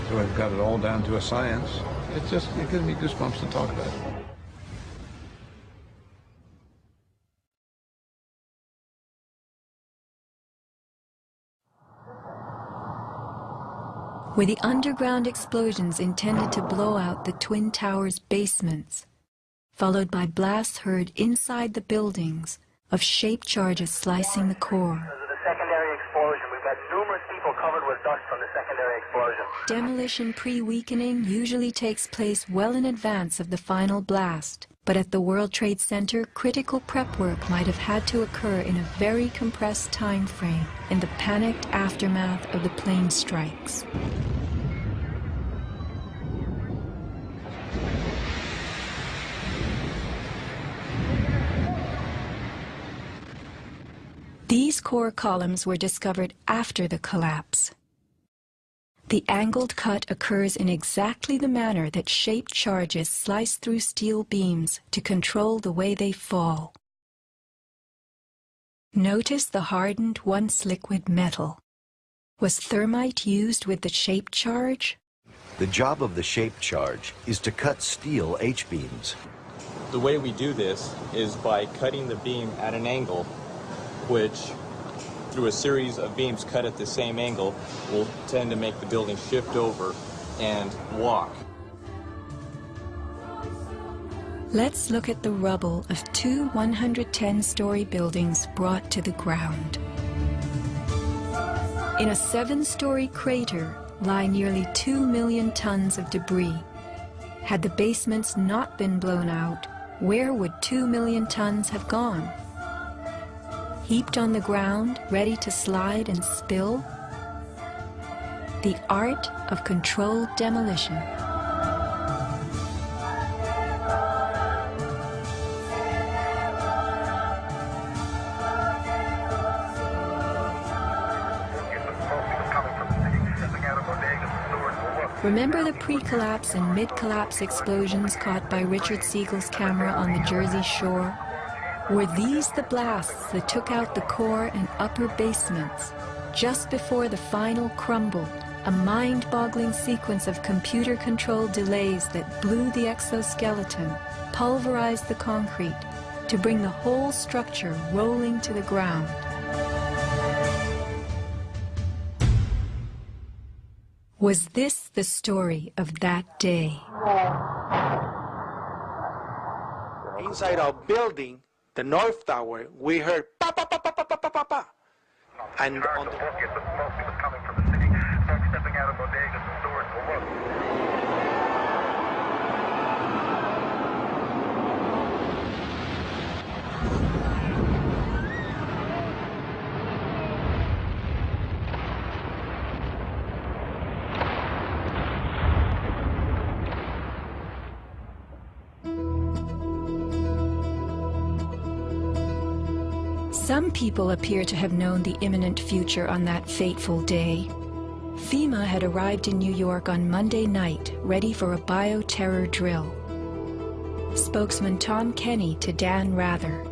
So we've got it all down to a science. It gives me goosebumps to talk about it. Were the underground explosions intended to blow out the Twin Towers' basements, followed by blasts heard inside the buildings of shaped charges slicing the core? Because of the secondary explosion, we've got numerous people covered with dust from the secondary explosion. Demolition pre-weakening usually takes place well in advance of the final blast, but at the World Trade Center, critical prep work might have had to occur in a very compressed time frame in the panicked aftermath of the plane strikes. These core columns were discovered after the collapse. The angled cut occurs in exactly the manner that shaped charges slice through steel beams to control the way they fall. Notice the hardened once liquid metal. Was thermite used with the shape charge? The job of the shape charge is to cut steel H-beams. The way we do this is by cutting the beam at an angle, which, through a series of beams cut at the same angle, will tend to make the building shift over and walk. Let's look at the rubble of two 110-story buildings brought to the ground. In a 7-story crater lie nearly 2 million tons of debris. Had the basements not been blown out, where would 2 million tons have gone? Heaped on the ground, ready to slide and spill? The art of controlled demolition. Remember the pre-collapse and mid-collapse explosions caught by Richard Siegel's camera on the Jersey Shore? Were these the blasts that took out the core and upper basements? Just before the final crumble, a mind-boggling sequence of computer-controlled delays that blew the exoskeleton, pulverized the concrete, to bring the whole structure rolling to the ground. Was this the story of that day? Inside our building, the North Tower, we heard pa pa pa pa pa pa pa pa pa. And on the coming from the city, stepping out of bodegas and stores will look. Some people appear to have known the imminent future on that fateful day. FEMA had arrived in New York on Monday night, ready for a bioterror drill. Spokesman Tom Kenny to Dan Rather.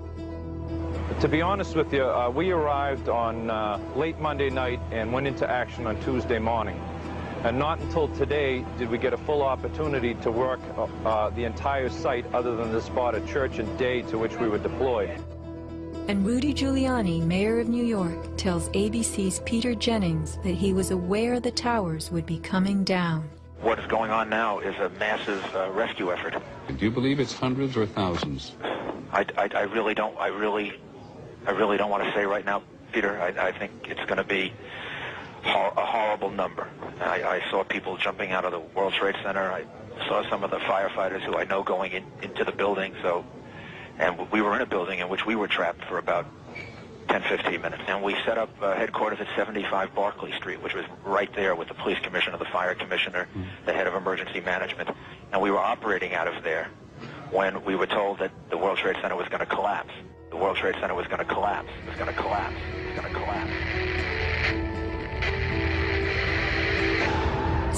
To be honest with you, we arrived on late Monday night and went into action on Tuesday morning. And not until today did we get a full opportunity to work the entire site other than the spot at Church and Day to which we were deployed. And Rudy Giuliani, mayor of New York, tells ABC's Peter Jennings that he was aware the towers would be coming down. What is going on now is a massive rescue effort. Do you believe it's hundreds or thousands? I really don't. I really don't want to say right now, Peter. I think it's going to be a horrible number. I saw people jumping out of the World Trade Center. I saw some of the firefighters who I know going into the building. And we were in a building in which we were trapped for about 10, 15 minutes. And we set up headquarters at 75 Barclay Street, which was right there with the police commissioner, the fire commissioner, the head of emergency management. And we were operating out of there when we were told that the World Trade Center was going to collapse. The World Trade Center was going to collapse. It was going to collapse. It was going to collapse.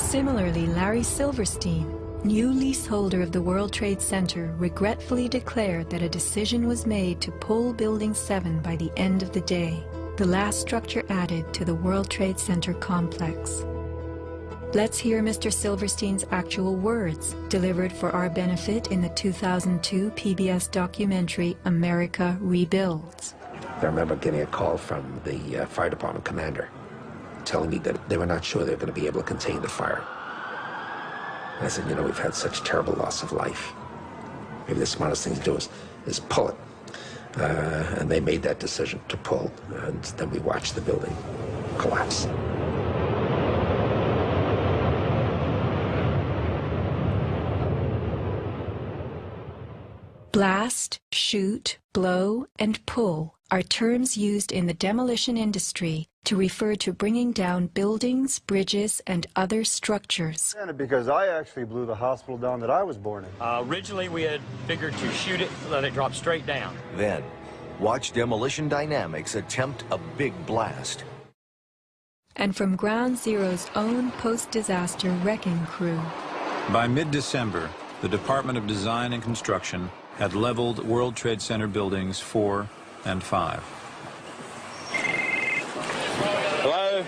Similarly, Larry Silverstein, new leaseholder of the World Trade Center, regretfully declared that a decision was made to pull Building 7 by the end of the day, the last structure added to the World Trade Center complex. Let's hear Mr. Silverstein's actual words, delivered for our benefit in the 2002 PBS documentary, America Rebuilds. I remember getting a call from the fire department commander telling me that they were not sure they were going to be able to contain the fire. And I said, you know, we've had such terrible loss of life. Maybe the smartest thing to do is pull it. And they made that decision to pull, and then we watched the building collapse. Blast, shoot, blow, and pull are terms used in the demolition industry to refer to bringing down buildings, bridges, and other structures. Because I actually blew the hospital down that I was born in. Originally, we had figured to shoot it, let it drop straight down. Then, watch Demolition Dynamics attempt a big blast. And from Ground Zero's own post-disaster wrecking crew. By mid-December, the Department of Design and Construction had leveled World Trade Center buildings 4 and 5. Hello?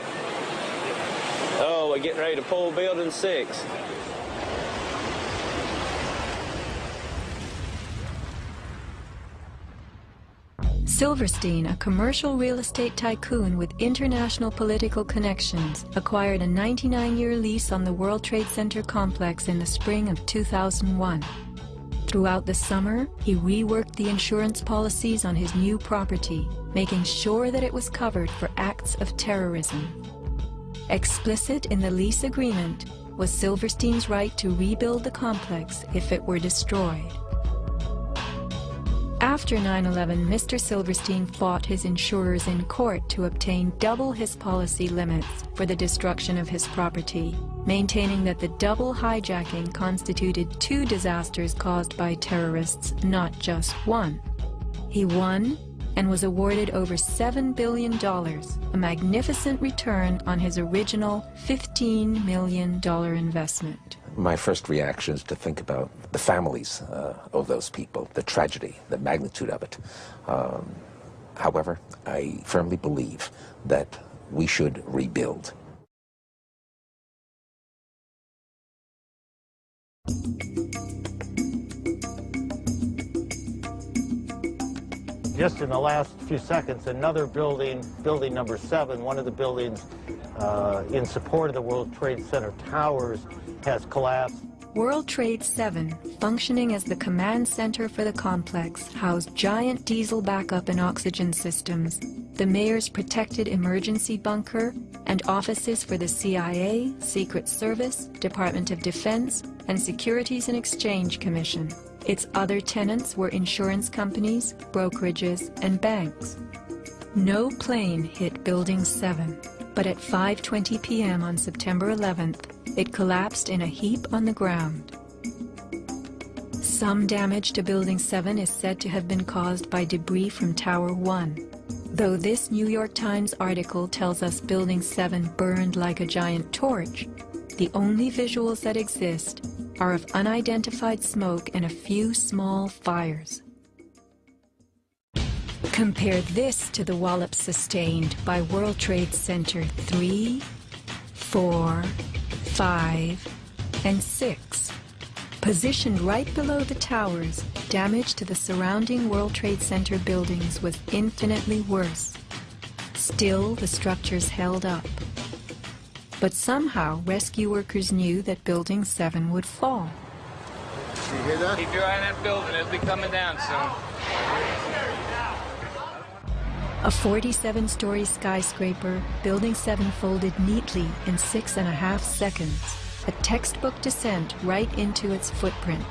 we're getting ready to pull Building 6. Silverstein, a commercial real estate tycoon with international political connections, acquired a 99-year lease on the World Trade Center complex in the spring of 2001. Throughout the summer, he reworked the insurance policies on his new property, making sure that it was covered for acts of terrorism. Explicit in the lease agreement was Silverstein's right to rebuild the complex if it were destroyed. After 9/11, Mr. Silverstein fought his insurers in court to obtain double his policy limits for the destruction of his property, maintaining that the double hijacking constituted 2 disasters caused by terrorists, not just one. He won and was awarded over $7 billion, a magnificent return on his original $15 million investment. My first reaction is to think about the families of those people, the tragedy, the magnitude of it. However, I firmly believe that we should rebuild. Just in the last few seconds, another building, building number 7, one of the buildings in support of the World Trade Center towers, has collapsed. World Trade 7, functioning as the command center for the complex, housed giant diesel backup and oxygen systems, the mayor's protected emergency bunker, and offices for the CIA, Secret Service, Department of Defense, and Securities and Exchange Commission. Its other tenants were insurance companies, brokerages, and banks. No plane hit Building 7, but at 5:20 p.m. on September 11th, it collapsed in a heap on the ground. Some damage to Building 7 is said to have been caused by debris from Tower 1. Though this New York Times article tells us Building 7 burned like a giant torch, the only visuals that exist are of unidentified smoke and a few small fires. Compare this to the wallops sustained by World Trade Center 3, 4, 5, and 6. Positioned right below the towers, damage to the surrounding World Trade Center buildings was infinitely worse. Still, the structures held up. But somehow, rescue workers knew that Building 7 would fall. You hear that? Keep your eye on that building. It'll be coming down soon. A 47-story skyscraper, Building 7 folded neatly in 6.5 seconds, a textbook descent right into its footprint.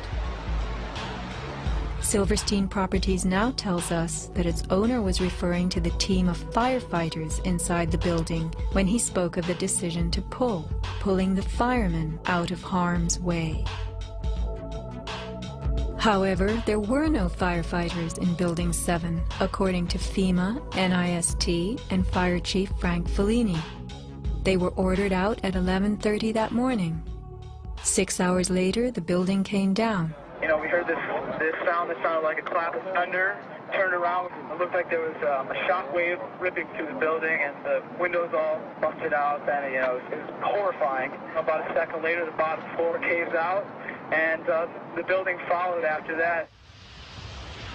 Silverstein Properties now tells us that its owner was referring to the team of firefighters inside the building when he spoke of the decision to pulling the firemen out of harm's way. However, there were no firefighters in Building 7, according to FEMA, NIST, and Fire Chief Frank Fellini. They were ordered out at 11:30 that morning. 6 hours later, the building came down. You know, we heard this sound that sounded like a clap of thunder. Turned around, it looked like there was a shock wave ripping through the building, and the windows all busted out, and you know, it was horrifying. About a second later, the bottom floor caves out, and the building followed after that.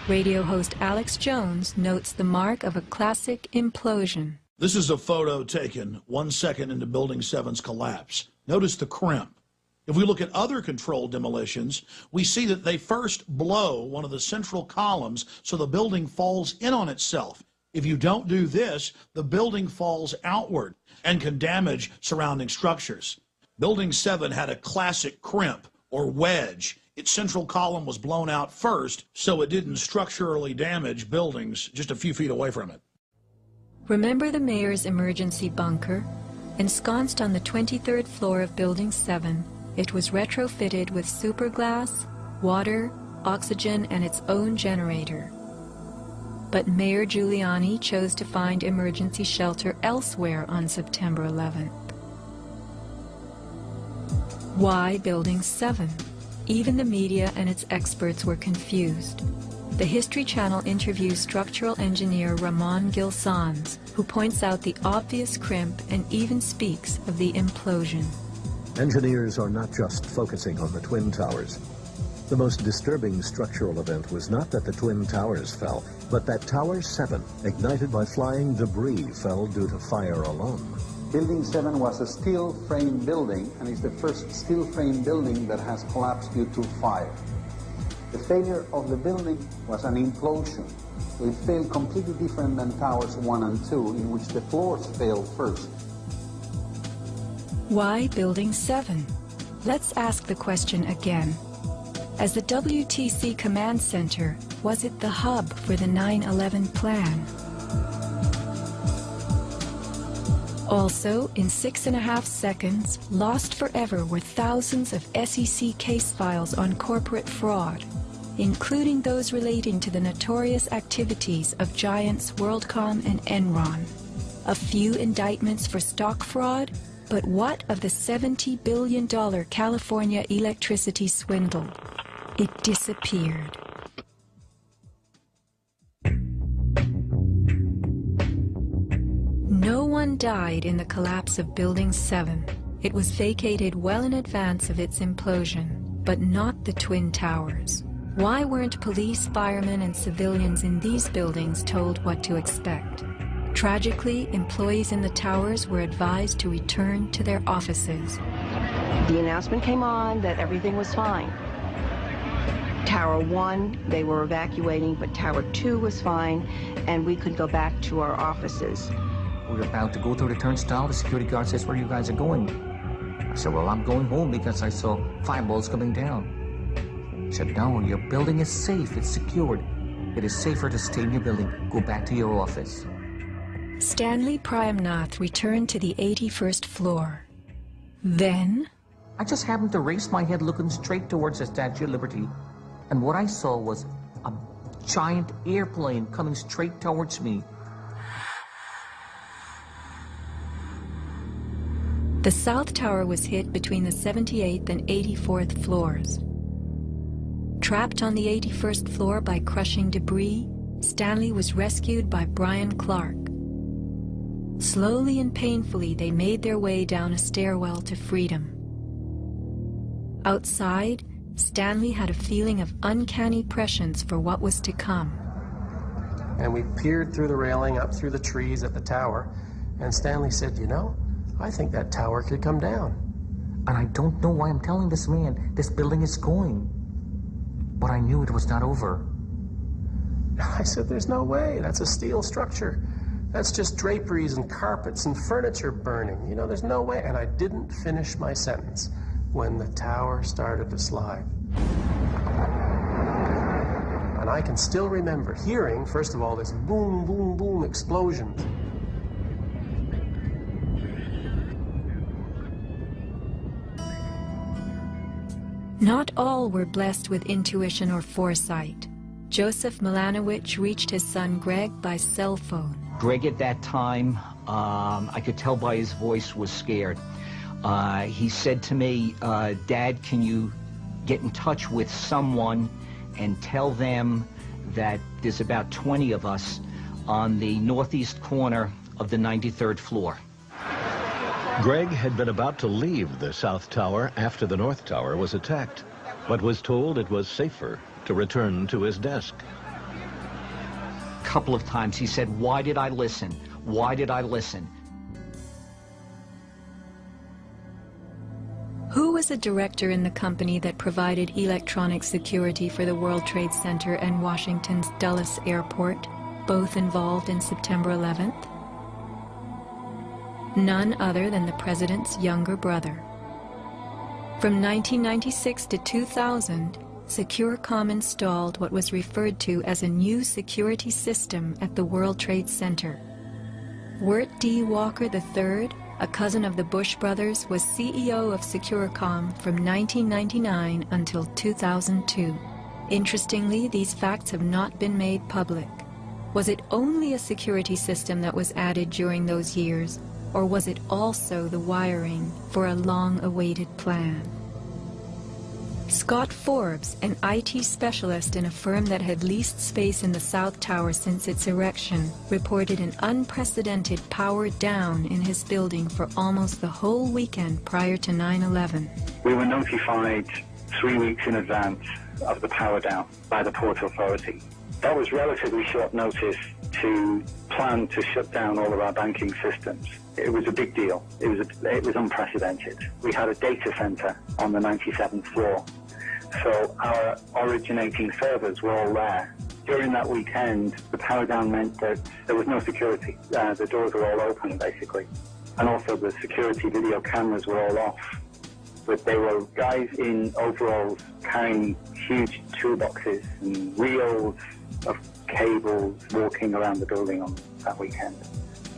Radio host Alex Jones notes the mark of a classic implosion. This is a photo taken 1 second into Building 7's collapse. Notice the crimp. If we look at other controlled demolitions, we see that they first blow one of the central columns so the building falls in on itself. If you don't do this, the building falls outward and can damage surrounding structures. Building 7 had a classic crimp or wedge. Its central column was blown out first, so it didn't structurally damage buildings just a few feet away from it. Remember the mayor's emergency bunker? Ensconced on the 23rd floor of Building 7, it was retrofitted with superglass, water, oxygen, and its own generator. But Mayor Giuliani chose to find emergency shelter elsewhere on September 11th. Why Building 7? Even the media and its experts were confused. the History Channel interviews structural engineer Ramon Gilsans, who points out the obvious crimp and even speaks of the implosion. Engineers are not just focusing on the Twin Towers. The most disturbing structural event was not that the Twin Towers fell, but that Tower 7, ignited by flying debris, fell due to fire alone. Building 7 was a steel frame building, and is the first steel frame building that has collapsed due to fire. The failure of the building was an implosion. So it failed completely different than Towers 1 and 2, in which the floors failed first. Why Building 7? Let's ask the question again. As the WTC Command Center, was it the hub for the 9/11 plan? Also, in 6.5 seconds, lost forever were thousands of SEC case files on corporate fraud, including those relating to the notorious activities of giants WorldCom and Enron. A few indictments for stock fraud, but what of the $70 billion California electricity swindle? It disappeared. No one died in the collapse of Building 7. It was vacated well in advance of its implosion, but not the Twin Towers. Why weren't police, firemen, and civilians in these buildings told what to expect? Tragically, employees in the towers were advised to return to their offices. The announcement came on that everything was fine. Tower 1, they were evacuating, but Tower 2 was fine, and we could go back to our offices. We're about to go through the turnstile. The security guard says, "Where you guys are going?" I said, "Well, I'm going home because I saw fireballs coming down." He said, "No, your building is safe. It's secured. It is safer to stay in your building. Go back to your office." Stanley Prayamnath returned to the 81st floor. Then, I just happened to raise my head looking straight towards the Statue of Liberty, and what I saw was a giant airplane coming straight towards me. the South Tower was hit between the 78th and 84th floors. Trapped on the 81st floor by crushing debris, Stanley was rescued by Brian Clark. Slowly and painfully, they made their way down a stairwell to freedom. Outside, Stanley had a feeling of uncanny prescience for what was to come. And we peered through the railing up through the trees at the tower, and Stanley said, "You know, I think that tower could come down." And I don't know why I'm telling this man this building is going. But I knew it was not over. I said, "There's no way. That's a steel structure. That's just draperies and carpets and furniture burning. You know, there's no way." And I didn't finish my sentence when the tower started to slide. And I can still remember hearing, first of all, this boom, boom, boom explosion. Not all were blessed with intuition or foresight. Joseph Milanowicz reached his son Greg by cell phone. Greg at that time, I could tell by his voice, was scared. He said to me, "Dad, can you get in touch with someone and tell them that there's about 20 of us on the northeast corner of the 93rd floor." Greg had been about to leave the South Tower after the North Tower was attacked, but was told it was safer to return to his desk. A couple of times he said, "Why did I listen? Why did I listen?" Who was a director in the company that provided electronic security for the World Trade Center and Washington's Dulles Airport, both involved in September 11th? None other than the president's younger brother. From 1996 to 2000, Securacom installed what was referred to as a new security system at the World Trade Center. Wirt D. Walker III, a cousin of the Bush brothers, was CEO of Securacom from 1999 until 2002. Interestingly, these facts have not been made public. Was it only a security system that was added during those years, or was it also the wiring for a long-awaited plan? Scott Forbes, an IT specialist in a firm that had leased space in the South Tower since its erection, reported an unprecedented power down in his building for almost the whole weekend prior to 9/11. We were notified 3 weeks in advance of the power down by the Port Authority. That was relatively short notice to plan to shut down all of our banking systems. It was a big deal. It was unprecedented. We had a data center on the 97th floor, so our originating servers were all there. During that weekend, the power down meant that there was no security. The doors were all open, basically. And also the security video cameras were all off. But there were guys in overalls carrying huge toolboxes and reels of cables walking around the building on that weekend.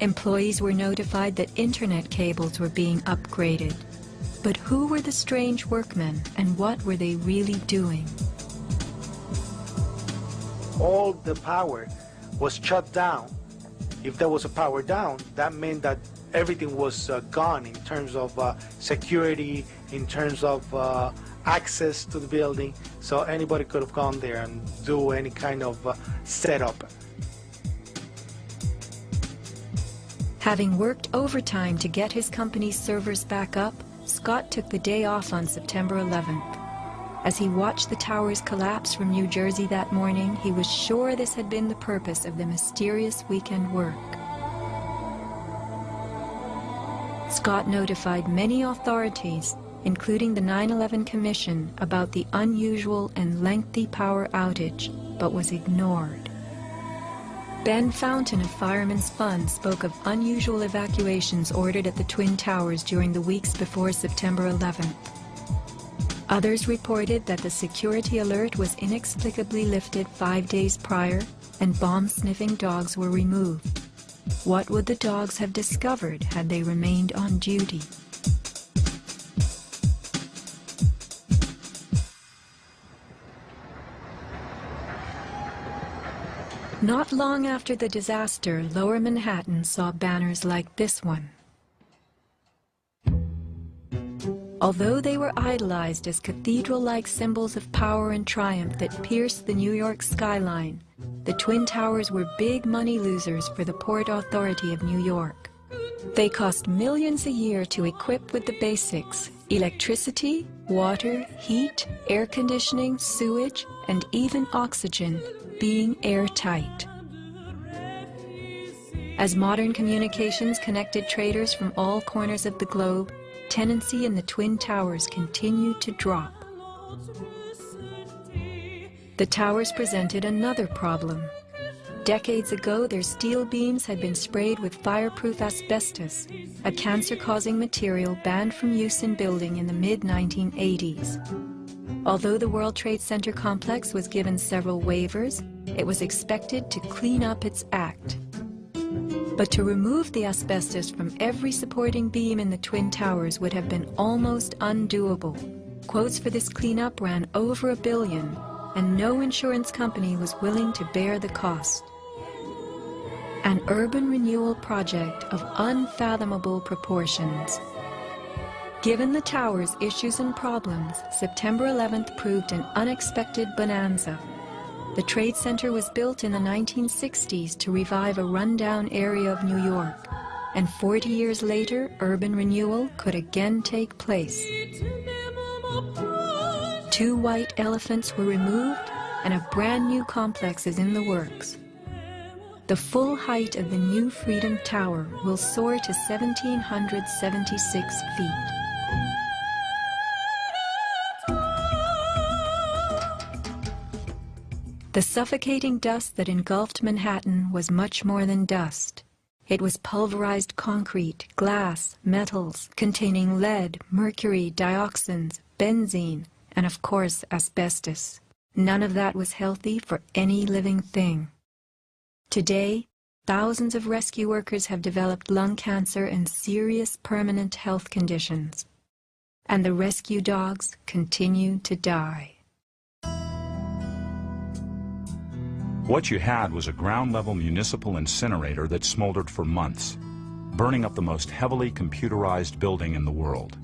Employees were notified that internet cables were being upgraded. But who were the strange workmen, and what were they really doing? All the power was shut down. If there was a power down, that meant that everything was gone in terms of security, in terms of access to the building, so anybody could have gone there and do any kind of setup. Having worked overtime to get his company's servers back up, Scott took the day off on September 11th. As he watched the towers collapse from New Jersey that morning, he was sure this had been the purpose of the mysterious weekend work. Scott notified many authorities, including the 9/11 Commission, about the unusual and lengthy power outage, but was ignored. Ben Fountain of Fireman's Fund spoke of unusual evacuations ordered at the Twin Towers during the weeks before September 11th. Others reported that the security alert was inexplicably lifted 5 days prior and bomb-sniffing dogs were removed. What would the dogs have discovered had they remained on duty? Not long after the disaster, Lower Manhattan saw banners like this one. Although they were idolized as cathedral-like symbols of power and triumph that pierced the New York skyline, the Twin Towers were big money losers for the Port Authority of New York. They cost millions a year to equip with the basics: electricity, water, heat, air conditioning, sewage, and even oxygen, being airtight. As modern communications connected traders from all corners of the globe, tenancy in the Twin Towers continued to drop. The towers presented another problem. Decades ago, their steel beams had been sprayed with fireproof asbestos, a cancer-causing material banned from use in building in the mid-1980s. Although the World Trade Center complex was given several waivers, it was expected to clean up its act. But to remove the asbestos from every supporting beam in the Twin Towers would have been almost undoable. Quotes for this cleanup ran over $1 billion, and no insurance company was willing to bear the cost. An urban renewal project of unfathomable proportions. Given the tower's issues and problems, September 11th proved an unexpected bonanza. The Trade Center was built in the 1960s to revive a rundown area of New York, and 40 years later, urban renewal could again take place. 2 white elephants were removed, and a brand new complex is in the works. The full height of the new Freedom Tower will soar to 1,776 feet. The suffocating dust that engulfed Manhattan was much more than dust. It was pulverized concrete, glass, metals containing lead, mercury, dioxins, benzene, and of course asbestos. None of that was healthy for any living thing. Today, thousands of rescue workers have developed lung cancer and serious permanent health conditions. And the rescue dogs continue to die. What you had was a ground-level municipal incinerator that smoldered for months, burning up the most heavily computerized building in the world.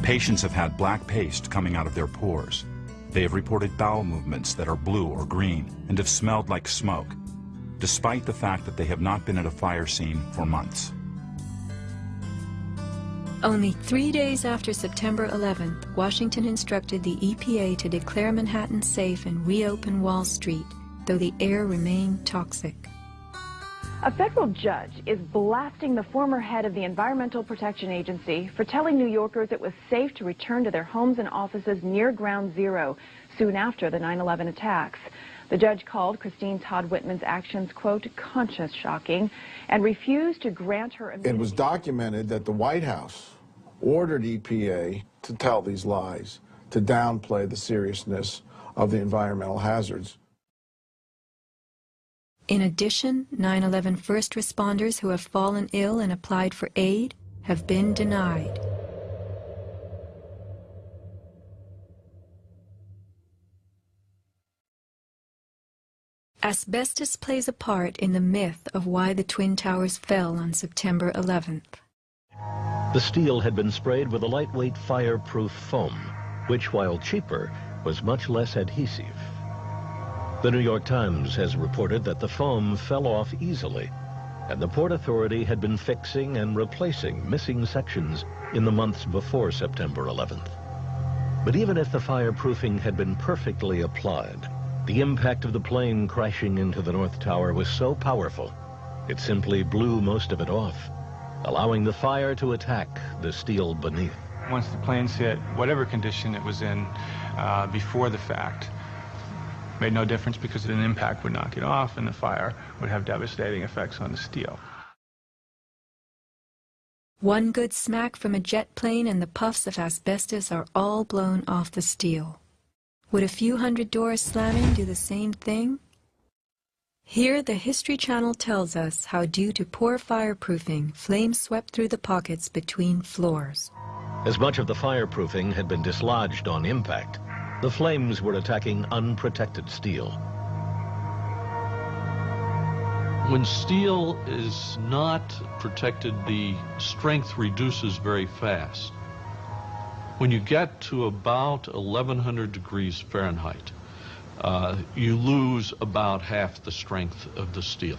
Patients have had black paste coming out of their pores. They have reported bowel movements that are blue or green and have smelled like smoke, despite the fact that they have not been at a fire scene for months. Only 3 days after September 11th, Washington instructed the EPA to declare Manhattan safe and reopen Wall Street, though the air remained toxic. A federal judge is blasting the former head of the Environmental Protection Agency for telling New Yorkers it was safe to return to their homes and offices near Ground Zero soon after the 9/11 attacks. The judge called Christine Todd Whitman's actions, quote, conscience shocking, and refused to grant her immunity. It was documented that the White House ordered EPA to tell these lies, to downplay the seriousness of the environmental hazards. In addition, 9/11 first responders who have fallen ill and applied for aid have been denied. Asbestos plays a part in the myth of why the Twin Towers fell on September 11th. The steel had been sprayed with a lightweight fireproof foam, which, while cheaper, was much less adhesive. The New York Times has reported that the foam fell off easily, and the Port Authority had been fixing and replacing missing sections in the months before September 11th. But even if the fireproofing had been perfectly applied, the impact of the plane crashing into the North Tower was so powerful, it simply blew most of it off, allowing the fire to attack the steel beneath. Once the planes hit, whatever condition it was in before the fact, made no difference because an impact would knock it off and the fire would have devastating effects on the steel. One good smack from a jet plane and the puffs of asbestos are all blown off the steel. Would a few hundred doors slamming do the same thing? Here, the History Channel tells us how, due to poor fireproofing, flames swept through the pockets between floors. As much of the fireproofing had been dislodged on impact, the flames were attacking unprotected steel. When steel is not protected, the strength reduces very fast. When you get to about 1100 degrees Fahrenheit, you lose about half the strength of the steel.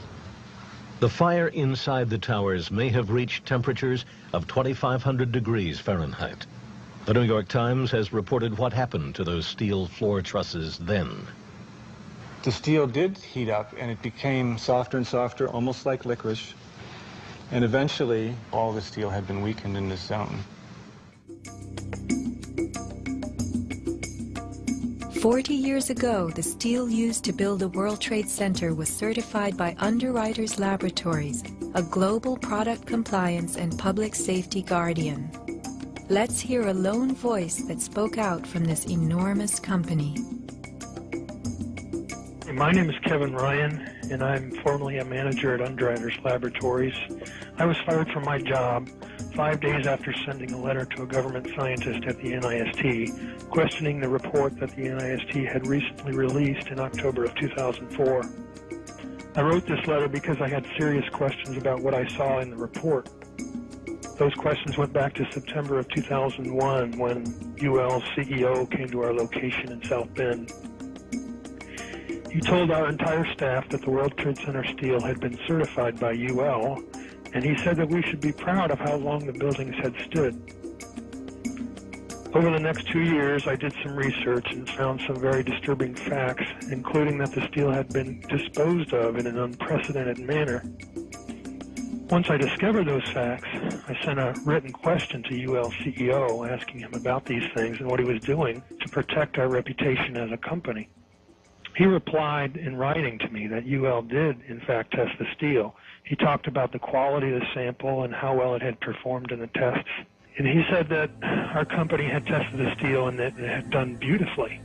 The fire inside the towers may have reached temperatures of 2,500 degrees Fahrenheit. The New York Times has reported what happened to those steel floor trusses then. The steel did heat up and it became softer and softer, almost like licorice. And eventually, all the steel had been weakened in this zone. 40 years ago, the steel used to build the World Trade Center was certified by Underwriters Laboratories, a global product compliance and public safety guardian. Let's hear a lone voice that spoke out from this enormous company. My name is Kevin Ryan, and I'm formerly a manager at Underwriters Laboratories. I was fired from my job 5 days after sending a letter to a government scientist at the NIST, questioning the report that the NIST had recently released in October of 2004. I wrote this letter because I had serious questions about what I saw in the report. Those questions went back to September of 2001 when UL's CEO came to our location in South Bend. He told our entire staff that the World Trade Center steel had been certified by UL, and he said that we should be proud of how long the buildings had stood. Over the next 2 years, I did some research and found some very disturbing facts, including that the steel had been disposed of in an unprecedented manner. Once I discovered those facts, I sent a written question to UL CEO asking him about these things and what he was doing to protect our reputation as a company. He replied in writing to me that UL did, in fact, test the steel. He talked about the quality of the sample and how well it had performed in the tests. And he said that our company had tested the steel and that it had done beautifully.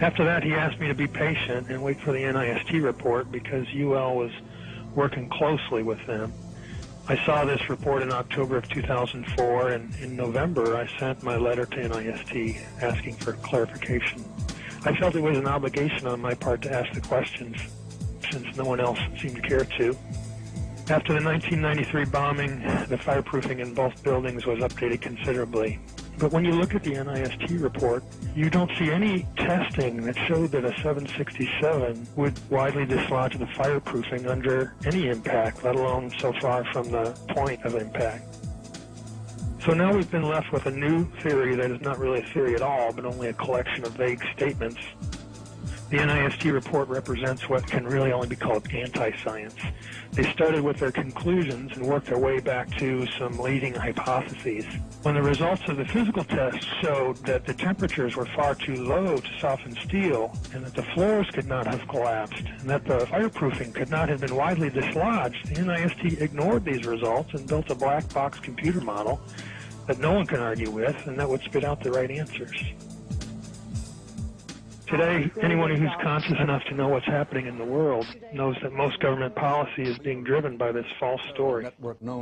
After that, he asked me to be patient and wait for the NIST report because UL was working closely with them. I saw this report in October of 2004, and in November, I sent my letter to NIST asking for clarification. I felt it was an obligation on my part to ask the questions, since no one else seemed to care to. After the 1993 bombing, the fireproofing in both buildings was updated considerably. But when you look at the NIST report, you don't see any testing that showed that a 767 would widely dislodge the fireproofing under any impact, let alone so far from the point of impact. So now we've been left with a new theory that is not really a theory at all, but only a collection of vague statements. The NIST report represents what can really only be called anti-science. They started with their conclusions and worked their way back to some leading hypotheses. When the results of the physical tests showed that the temperatures were far too low to soften steel, and that the floors could not have collapsed, and that the fireproofing could not have been widely dislodged, the NIST ignored these results and built a black box computer model that no one can argue with, and that would spit out the right answers. Today, anyone who's conscious enough to know what's happening in the world knows that most government policy is being driven by this false story.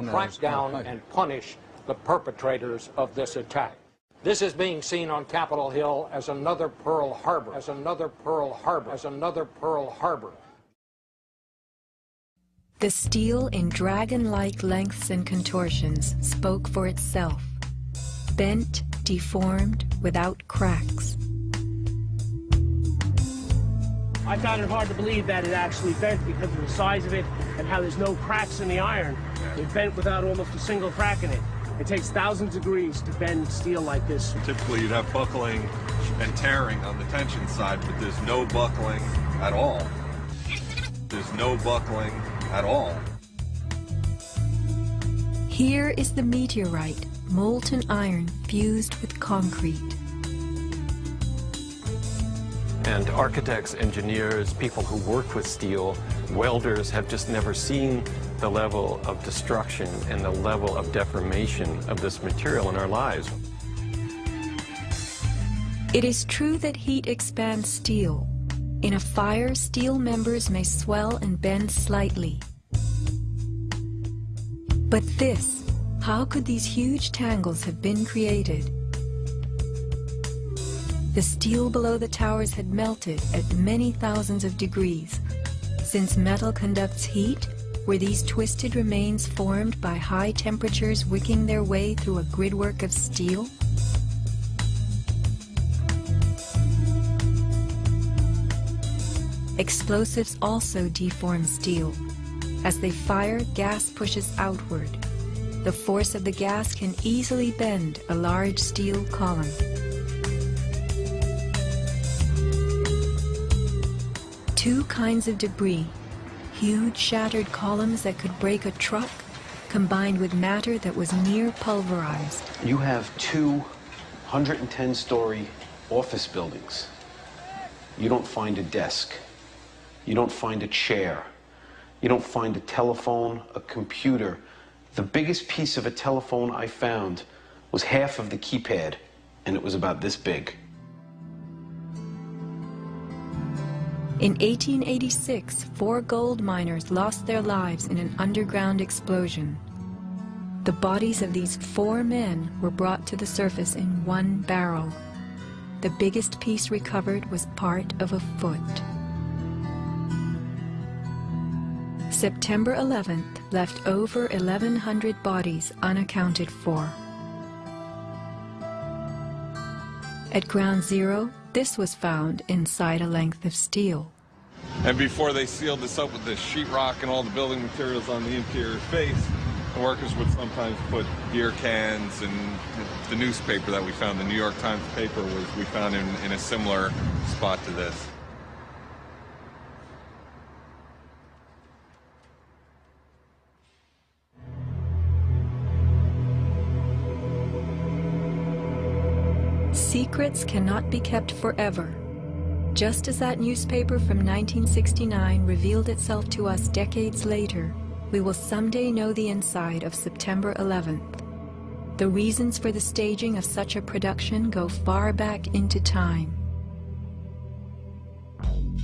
Crack down and punish the perpetrators of this attack. This is being seen on Capitol Hill as another Pearl Harbor, as another Pearl Harbor, as another Pearl Harbor. The steel in dragon-like lengths and contortions spoke for itself. Bent, deformed, without cracks. I found it hard to believe that it actually bent because of the size of it and how there's no cracks in the iron. It bent without almost a single crack in it. It takes thousands of degrees to bend steel like this. Typically you'd have buckling and tearing on the tension side, but there's no buckling at all. There's no buckling at all. Here is the meteorite, molten iron fused with concrete. And architects, engineers, people who work with steel, welders have just never seen the level of destruction and the level of deformation of this material in our lives. It is true that heat expands steel. In a fire, steel members may swell and bend slightly. But this, how could these huge tangles have been created? The steel below the towers had melted at many thousands of degrees. Since metal conducts heat, were these twisted remains formed by high temperatures wicking their way through a gridwork of steel? Explosives also deform steel. As they fire, gas pushes outward. The force of the gas can easily bend a large steel column. Two kinds of debris, huge shattered columns that could break a truck, combined with matter that was near pulverized. You have two 110-story office buildings. You don't find a desk. You don't find a chair. You don't find a telephone, a computer. The biggest piece of a telephone I found was half of the keypad, and it was about this big. In 1886, 4 gold miners lost their lives in an underground explosion. The bodies of these 4 men were brought to the surface in one barrel. The biggest piece recovered was part of a foot. September 11th left over 1,100 bodies unaccounted for. At Ground Zero, this was found inside a length of steel. And before they sealed this up with the sheetrock and all the building materials on the interior face, the workers would sometimes put beer cans, and the newspaper that we found, the New York Times paper, we found in a similar spot to this. Secrets cannot be kept forever. Just as that newspaper from 1969 revealed itself to us decades later, we will someday know the inside of September 11th. The reasons for the staging of such a production go far back into time.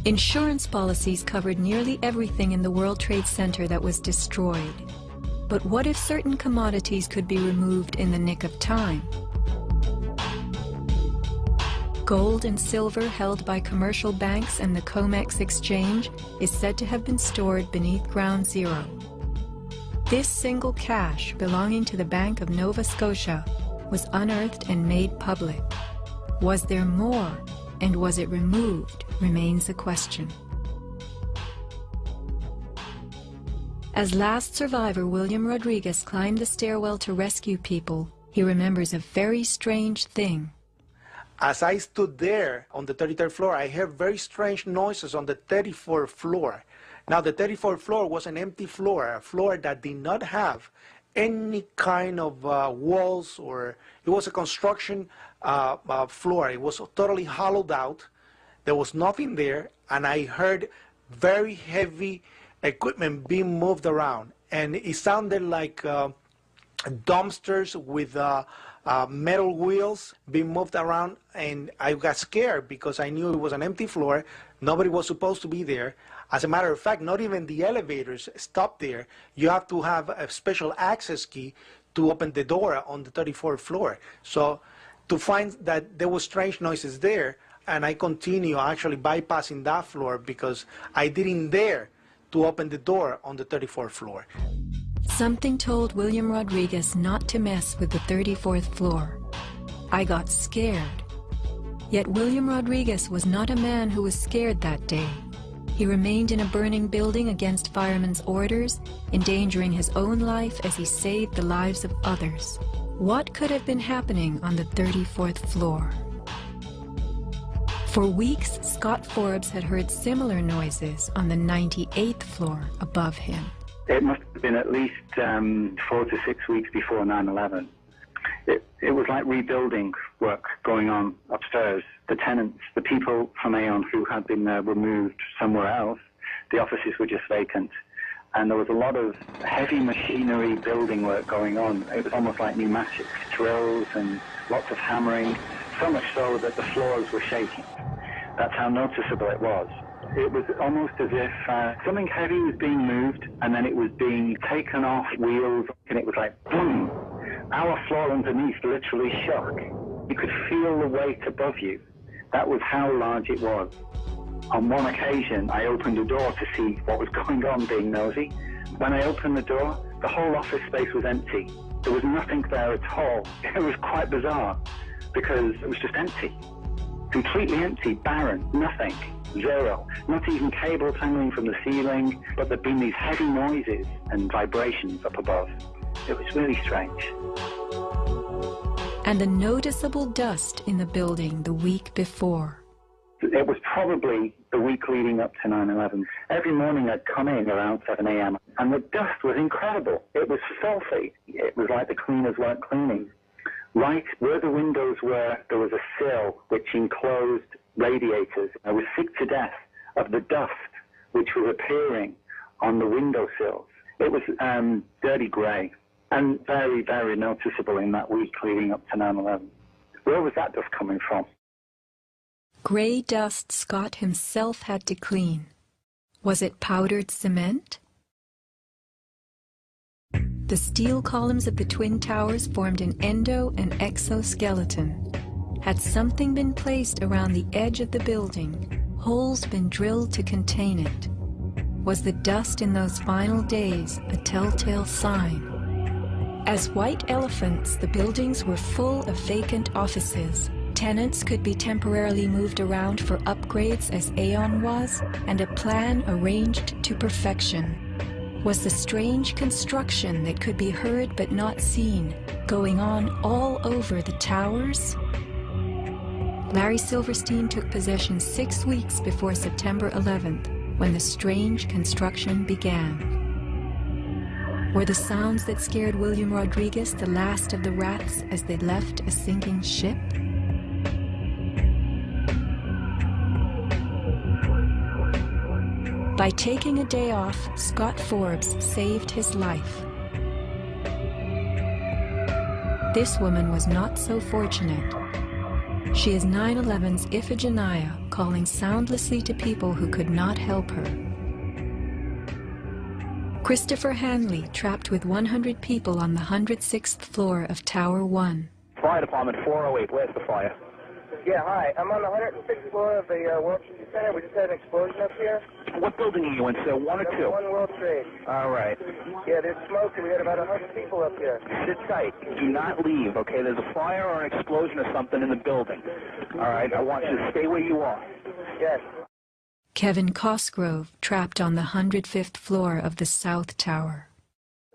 Insurance policies covered nearly everything in the World Trade Center that was destroyed. But what if certain commodities could be removed in the nick of time? Gold and silver held by commercial banks and the COMEX exchange is said to have been stored beneath Ground Zero. This single cache belonging to the Bank of Nova Scotia was unearthed and made public. Was there more, and was it removed, remains a question. As last survivor William Rodriguez climbed the stairwell to rescue people, he remembers a very strange thing. As I stood there on the 33rd floor, I heard very strange noises on the 34th floor. Now, the 34th floor was an empty floor, a floor that did not have any kind of walls, or it was a construction floor. It was totally hollowed out. There was nothing there, and I heard very heavy equipment being moved around, and it sounded like dumpsters with metal wheels being moved around, and I got scared because I knew it was an empty floor. Nobody was supposed to be there. As a matter of fact, not even the elevators stopped there. You have to have a special access key to open the door on the 34th floor. So to find that there were strange noises there, and I continue actually bypassing that floor because I didn't dare to open the door on the 34th floor. Something told William Rodriguez not to mess with the 34th floor. I got scared. Yet William Rodriguez was not a man who was scared that day. He remained in a burning building against firemen's orders, endangering his own life as he saved the lives of others. What could have been happening on the 34th floor? For weeks, Scott Forbes had heard similar noises on the 98th floor above him. It must have been at least 4 to 6 weeks before 9/11. It was like rebuilding work going on upstairs. The tenants, the people from Aon who had been removed somewhere else, the offices were just vacant. And there was a lot of heavy machinery building work going on. It was almost like pneumatic drills and lots of hammering, so much so that the floors were shaking. That's how noticeable it was. It was almost as if something heavy was being moved and then it was being taken off wheels, and it was like, boom. Our floor underneath literally shook. You could feel the weight above you. That was how large it was. On one occasion, I opened a door to see what was going on, being nosy. When I opened the door, the whole office space was empty. There was nothing there at all. It was quite bizarre because it was just empty. Completely empty, barren, nothing, zero. Not even cables hanging from the ceiling, but there'd been these heavy noises and vibrations up above. It was really strange. And the noticeable dust in the building the week before. It was probably the week leading up to 9/11. Every morning I'd come in around 7 a.m. and the dust was incredible. It was filthy. It was like the cleaners weren't cleaning. Right where the windows were, there was a sill which enclosed radiators. I was sick to death of the dust which was appearing on the windowsills. It was dirty grey and very, very noticeable in that week leading up to 9/11. Where was that dust coming from? Grey dust Scott himself had to clean. Was it powdered cement? The steel columns of the Twin Towers formed an endo and exoskeleton. Had something been placed around the edge of the building, holes been drilled to contain it? Was the dust in those final days a telltale sign? As white elephants, the buildings were full of vacant offices. Tenants could be temporarily moved around for upgrades as Aon was, and a plan arranged to perfection. Was the strange construction that could be heard but not seen going on all over the towers? Larry Silverstein took possession 6 weeks before September 11th, when the strange construction began. Were the sounds that scared William Rodriguez the last of the wraths as they left a sinking ship? By taking a day off, Scott Forbes saved his life. This woman was not so fortunate. She is 9/11's Iphigenia, calling soundlessly to people who could not help her. Christopher Hanley trapped with 100 people on the 106th floor of Tower 1. Fire Department 408, where's the fire? Yeah, hi. I'm on the 106th floor of the World Trade Center. We just had an explosion up here. What building are you in, sir? 1 or 2? One World Trade. All right. Yeah, there's smoke, and we got about 100 people up here. Sit tight. Do not leave, okay? There's a fire or an explosion or something in the building. All right? I want you to stay where you are. Yes. Kevin Cosgrove trapped on the 105th floor of the South Tower.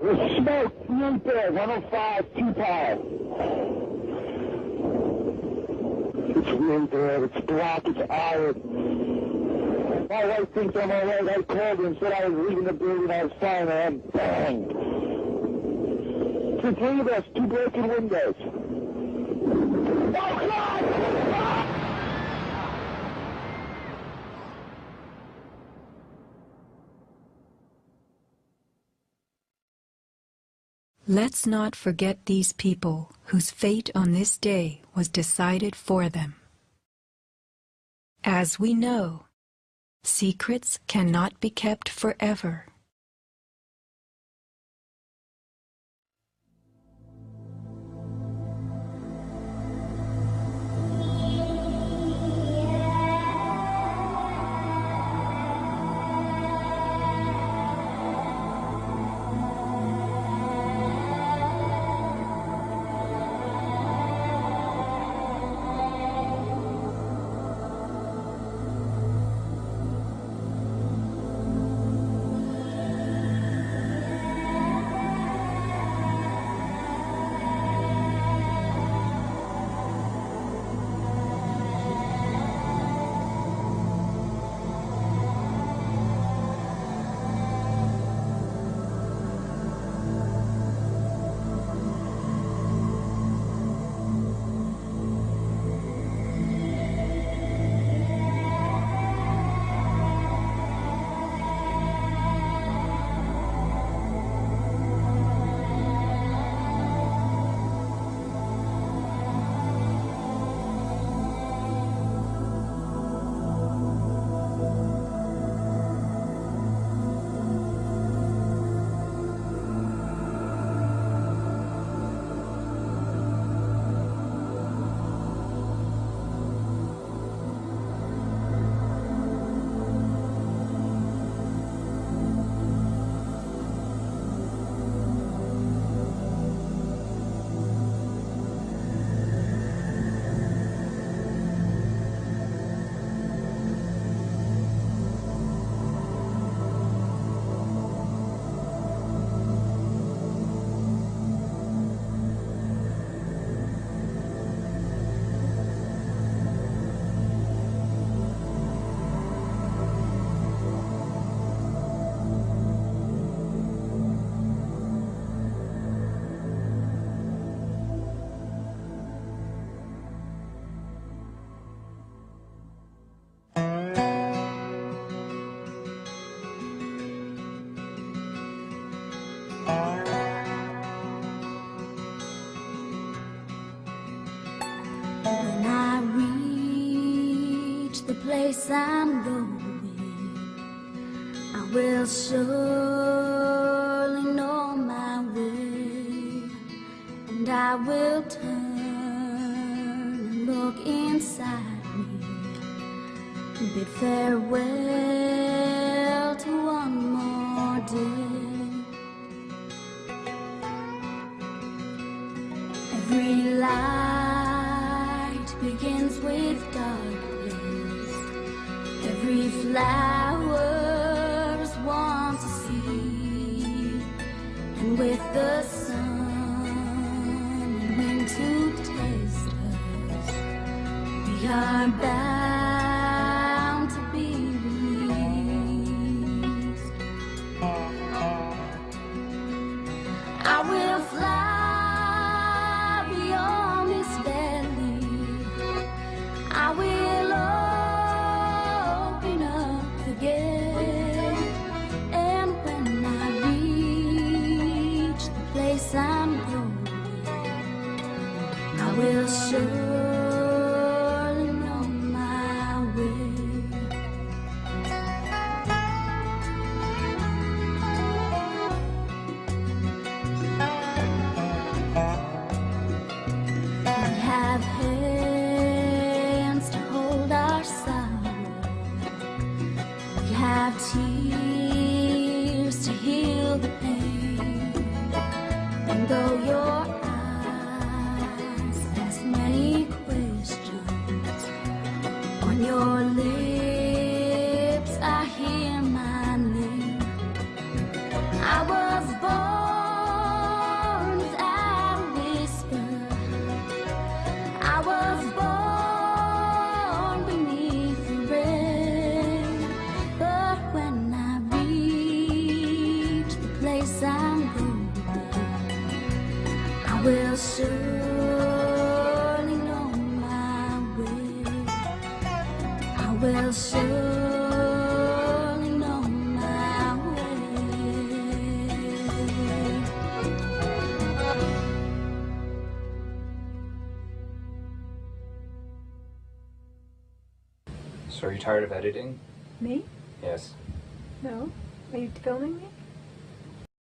There's smoke right there, 105, 2 power. It's really there. It's black. It's iron. My wife thinks I'm all right. I called her and said I was leaving the building. I was fine, and bang. It's the 3 of us, 2 broken windows. Oh, God! Let's not forget these people whose fate on this day was decided for them. As we know, secrets cannot be kept forever. When I reach the place I'm going, I will surely know my way, and I will turn and look inside me and bid farewell to one more day. Every light begins with darkness. Every flower is one to see, and with the sun and wind to taste us, we are bound to be released. I will fly beyond this valley. I will open up the gate, and when I reach the place I'm going, I will surely know my way. We have hands to hold our sorrow. We have your eyes ask many questions. On your lips I hear my name. I was born without a whisper. I was born beneath the rain. But when I reach the place I'm going, I will surely know my way. I will surely know my way. So are you tired of editing? Me? Yes. No. Are you filming me?